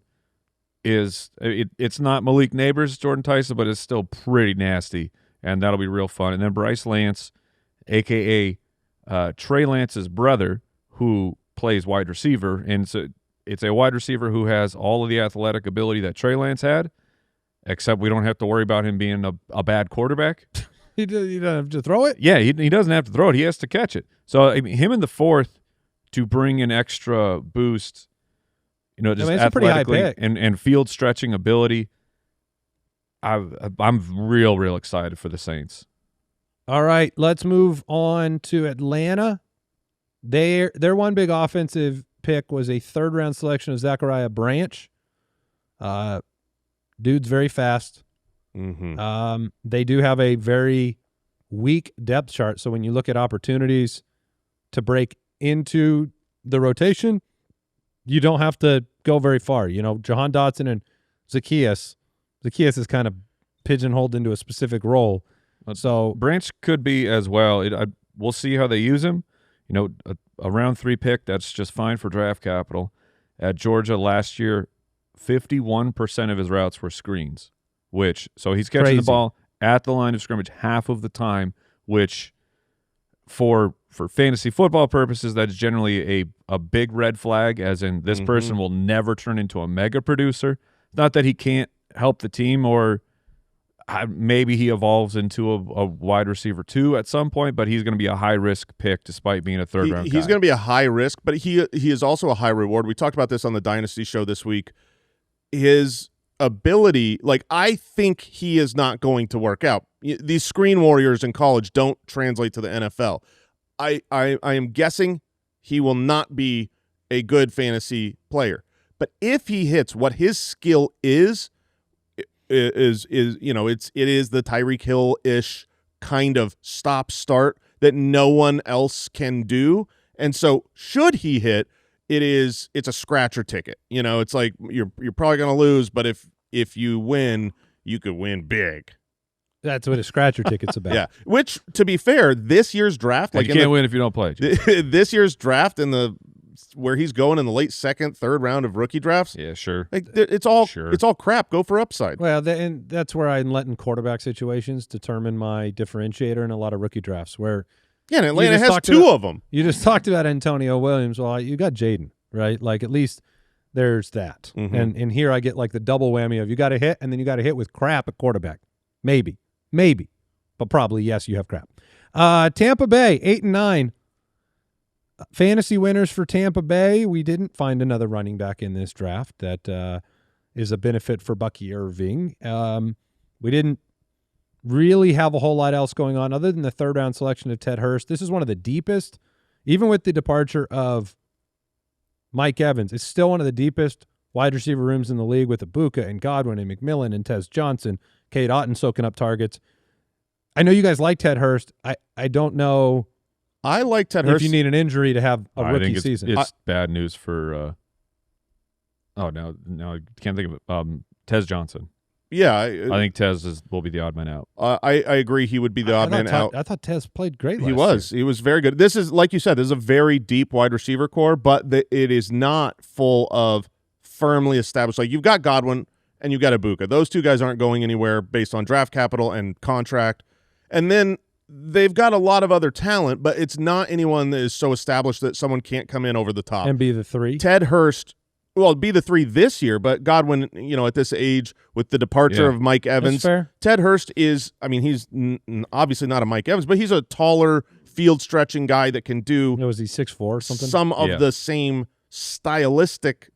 it's not Malik Neighbors, Jordan Tyson, but it's still pretty nasty, and that'll be real fun. And then Bryce Lance, a.k.a. Trey Lance's brother, who plays wide receiver, and it's a wide receiver who has all of the athletic ability that Trey Lance had, except we don't have to worry about him being a bad quarterback. He doesn't have to throw it? Yeah, he doesn't have to throw it. He has to catch it. So I mean, him in the fourth to bring an extra boost, just it's a pretty high athletically pick. and field stretching ability. I'm real excited for the Saints. All right, let's move on to Atlanta. Their one big offensive pick was a third-round selection of Zachariah Branch. Dude's very fast. They do have a very weak depth chart, so when you look at opportunities to break into the rotation, you don't have to go very far. Jahan Dotson and Zacchaeus is kind of pigeonholed into a specific role. So Branch could be as well. We'll see how they use him. A round 3 pick, that's just fine for draft capital. At Georgia last year, 51% of his routes were screens, so he's catching the ball at the line of scrimmage half of the time, which for fantasy football purposes, that's generally a big red flag, as in this person will never turn into a mega producer. Not that he can't help the team, or maybe he evolves into a wide receiver 2 at some point, but he's going to be a high-risk pick despite being a third-round guy. He's going to be a high risk, but he is also a high reward. We talked about this on the Dynasty show this week. His ability, I think he is not going to work out. These screen warriors in college don't translate to the NFL. I am guessing he will not be a good fantasy player. But if he hits what his skill is it is the Tyreek Hill-ish kind of stop-start that no one else can do. And so should he hit, it's a scratcher ticket. It's like you're probably going to lose, but if you win, you could win big. That's what a scratcher ticket's about. Yeah, which, to be fair, this year's draft, you can't win if you don't play. This year's draft where he's going in the late second, third round of rookie drafts. Yeah, sure. It's all crap. Go for upside. Well, and that's where I'm letting quarterback situations determine my differentiator in a lot of rookie drafts. Where and Atlanta has two of them. You just talked about Antonio Williams. Well, you got Jaden, right? Like at least there's that. Mm-hmm. And here I get like the double whammy of you got to hit, and then you got to hit with crap at quarterback. Maybe, but probably yes, you have crap. Tampa Bay 8-9. Fantasy winners for Tampa Bay. We didn't find another running back in this draft that is a benefit for Bucky Irving. We didn't really have a whole lot else going on other than the third-round selection of Ted Hurst. This is one of the deepest, even with the departure of Mike Evans. It's still one of the deepest wide receiver rooms in the league with Ibuka and Godwin and McMillan and Tez Johnson, Cade Otton soaking up targets. I know you guys like Ted Hurst. I don't know. I like Ted Hurst. If you need an injury to have a rookie season. It's bad news for now I can't think of it. Tez Johnson. Yeah. I think Tez will be the odd man out. I agree he would be the odd man out. I thought Tez played great last year. He was very good. This is, like you said, this is a very deep wide receiver core, but it is not full of firmly established. Like, you've got Godwin and you've got Ibuka. Those two guys aren't going anywhere based on draft capital and contract. And then they've got a lot of other talent, but it's not anyone that is so established that someone can't come in over the top. And be the three. Ted Hurst, well, be the three this year, but Godwin, at this age with the departure of Mike Evans, that's fair. Ted Hurst is, he's obviously not a Mike Evans, but he's a taller field-stretching guy that can do was he 6'4" or something? Some of the same stylistic,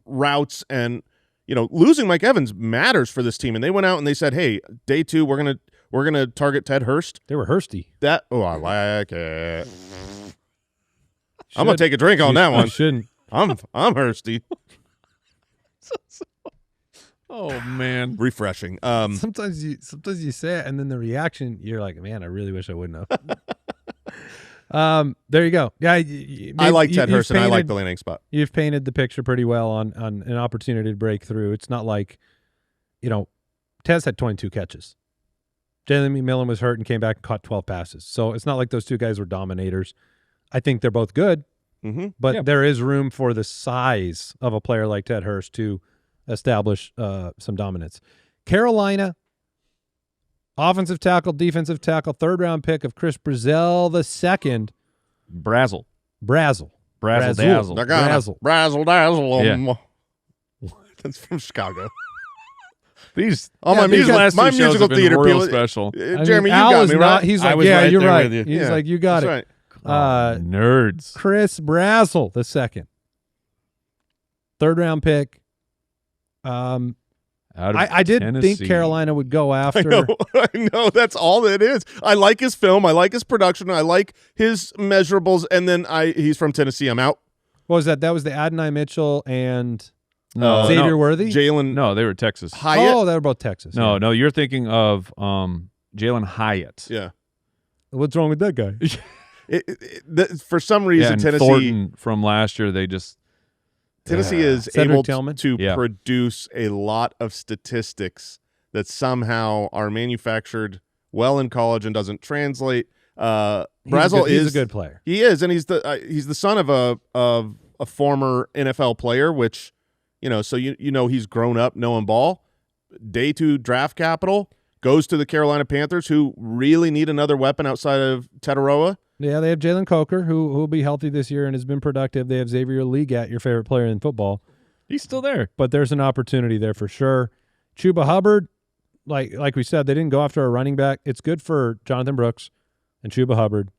routes, and, losing Mike Evans matters for this team. And they went out and they said, hey, day 2, we're gonna target Ted Hurst. They were Hursty. I like it. I'm gonna take a drink on that one. You shouldn't. I'm Hursty. Oh man, refreshing. Sometimes you say it, and then the reaction, you're like, man, I really wish I wouldn't have. There you go. Yeah, I like Ted Hurst, and I like the landing spot. You've painted the picture pretty well on an opportunity to break through. It's not like, Tez had 22 catches. Jalen McMillan was hurt and came back and caught 12 passes. So it's not like those two guys were dominators. I think they're both good, but there is room for the size of a player like Ted Hurst to establish some dominance. Carolina, offensive tackle, defensive tackle, third-round pick of Chris Brazzell II. Brazzle. Dazzle. Yeah. That's from Chicago. These last my two shows musical have been theater real people, special. Jeremy, Al you got is me not, right. He's I like, was yeah, right you're there right. with you. He's Yeah, like, you got it. right. Nerds. Chris Brazzell II. Third-round pick. I didn't think Carolina would go after. I know. That's all it is. I like his film. I like his production. I like his measurables. And then he's from Tennessee. I'm out. What was that? That was the Adonai Mitchell and Xavier Worthy? Jalen. No, they were Texas. Hyatt. Oh, they were both Texas. No, you're thinking of Jalen Hyatt. Yeah. What's wrong with that guy? For some reason, and Tennessee Thornton from last year, they just Tennessee is Cedric able Tillman? to produce a lot of statistics that somehow are manufactured well in college and doesn't translate. Brazzell he's is a good player. He is, and he's the son of a former NFL player, which so he's grown up knowing ball. Day 2 draft capital goes to the Carolina Panthers, who really need another weapon outside of Tetaroa. Yeah, they have Jalen Coker, who will be healthy this year and has been productive. They have Xavier Legat, your favorite player in football. he's still there. But there's an opportunity there for sure. Chuba Hubbard, like we said, they didn't go after a running back. It's good for Jonathan Brooks and Chuba Hubbard.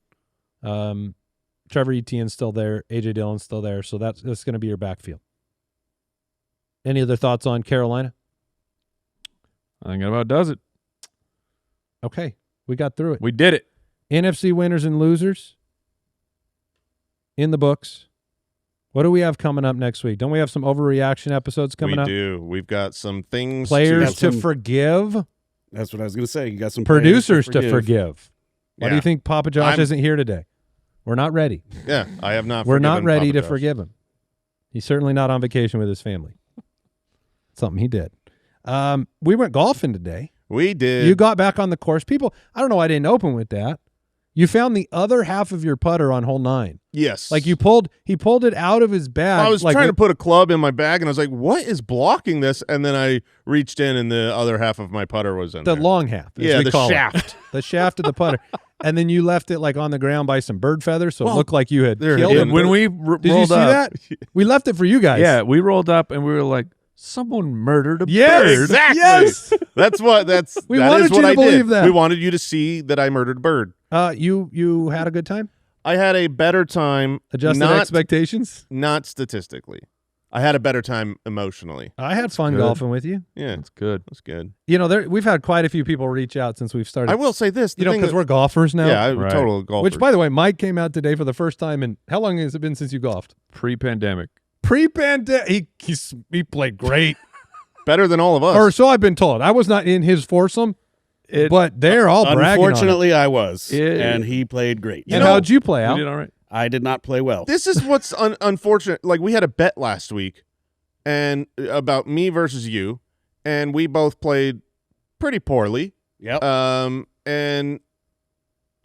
Trevor Etienne's still there. A.J. Dillon's still there. So that's going to be your backfield. Any other thoughts on Carolina? I think that about does it. Okay, we got through it. We did it. NFC winners and losers. in the books. What do we have coming up next week? Don't we have some overreaction episodes coming up? We do. We've got some things. Players to forgive. That's what I was going to say. You got some Producers to forgive. Why do Yeah. you think Papa Josh isn't here today? We're not ready. Yeah, I have not. We're not forgiven ready Papa to Josh. forgive him. He's certainly not on vacation with his family. Something he did. We went golfing today. We did. You got back on the course. People, I don't know why I didn't open with that. You found the other half of your putter on hole 9. Yes. Like he pulled it out of his bag. I was like trying to put a club in my bag, and I was like, "What is blocking this?" And then I reached in, and the other half of my putter was in the there. long half. As Yeah, we the call shaft. It. The shaft of the putter. And then you left it like on the ground by some bird feathers, so it Well, looked like you had there it killed is. him. When we Did you rolled see up, that? We left it for you guys. yeah, we rolled up and we were like, someone murdered a Yes, bird. Exactly. Yes. That's what. That We is wanted what you to I believe did. that. We wanted you to see that I murdered a bird. You had a good time? I had a better time. Adjusted not, expectations? Not statistically. I had a better time emotionally. I had fun good. golfing with you. Yeah, That's good. that's good. You know, we've had quite a few people reach out since we've started. I will say this. The you know, thing because that- we're golfers now. yeah, Right. total golfer. Which, by the way, Mike came out today for the first time. And how long has it been since you golfed? Pre-pandemic. Pre-pandemic, he played great. better than all of us. Or so I've been told. I was not in his foursome, but they're all bragging on it. Unfortunately, I was, It- and he played great. And how'd you play You out? did all right. I did not play well. This is what's unfortunate. Like, we had a bet last week and about me versus you, and we both played pretty poorly. Yep. And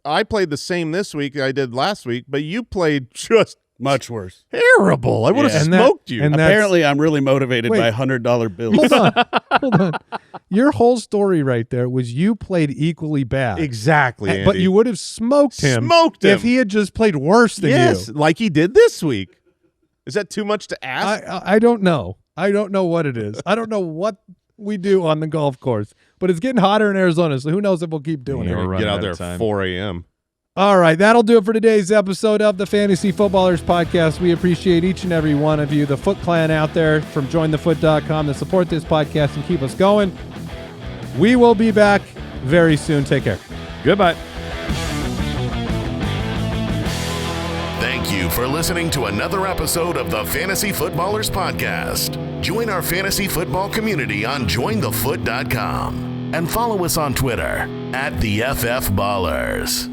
I played the same this week I did last week, but you played just Much worse. terrible. I would Yeah. have And that- smoked you. and that's- Apparently, I'm really motivated Wait. by $100 bills. Hold on. Hold on. Your whole story right there was you played equally bad. exactly, Andy. But you would have smoked him, Smoked him. if he had just played worse than yes, you. like he did this week. Is that too much to ask? I don't know. I don't know what it is. I don't know what we do on the golf course, but it's getting hotter in Arizona, so who knows if we'll keep doing Yeah, it. we're running Get out out there of at time. 4 a.m. All right, that'll do it for today's episode of the Fantasy Footballers Podcast. We appreciate each and every one of you, the Foot Clan out there from jointhefoot.com that support this podcast and keep us going. We will be back very soon. Take care. Goodbye. Thank you for listening to another episode of the Fantasy Footballers Podcast. Join our fantasy football community on jointhefoot.com and follow us on Twitter @TheFFBallers.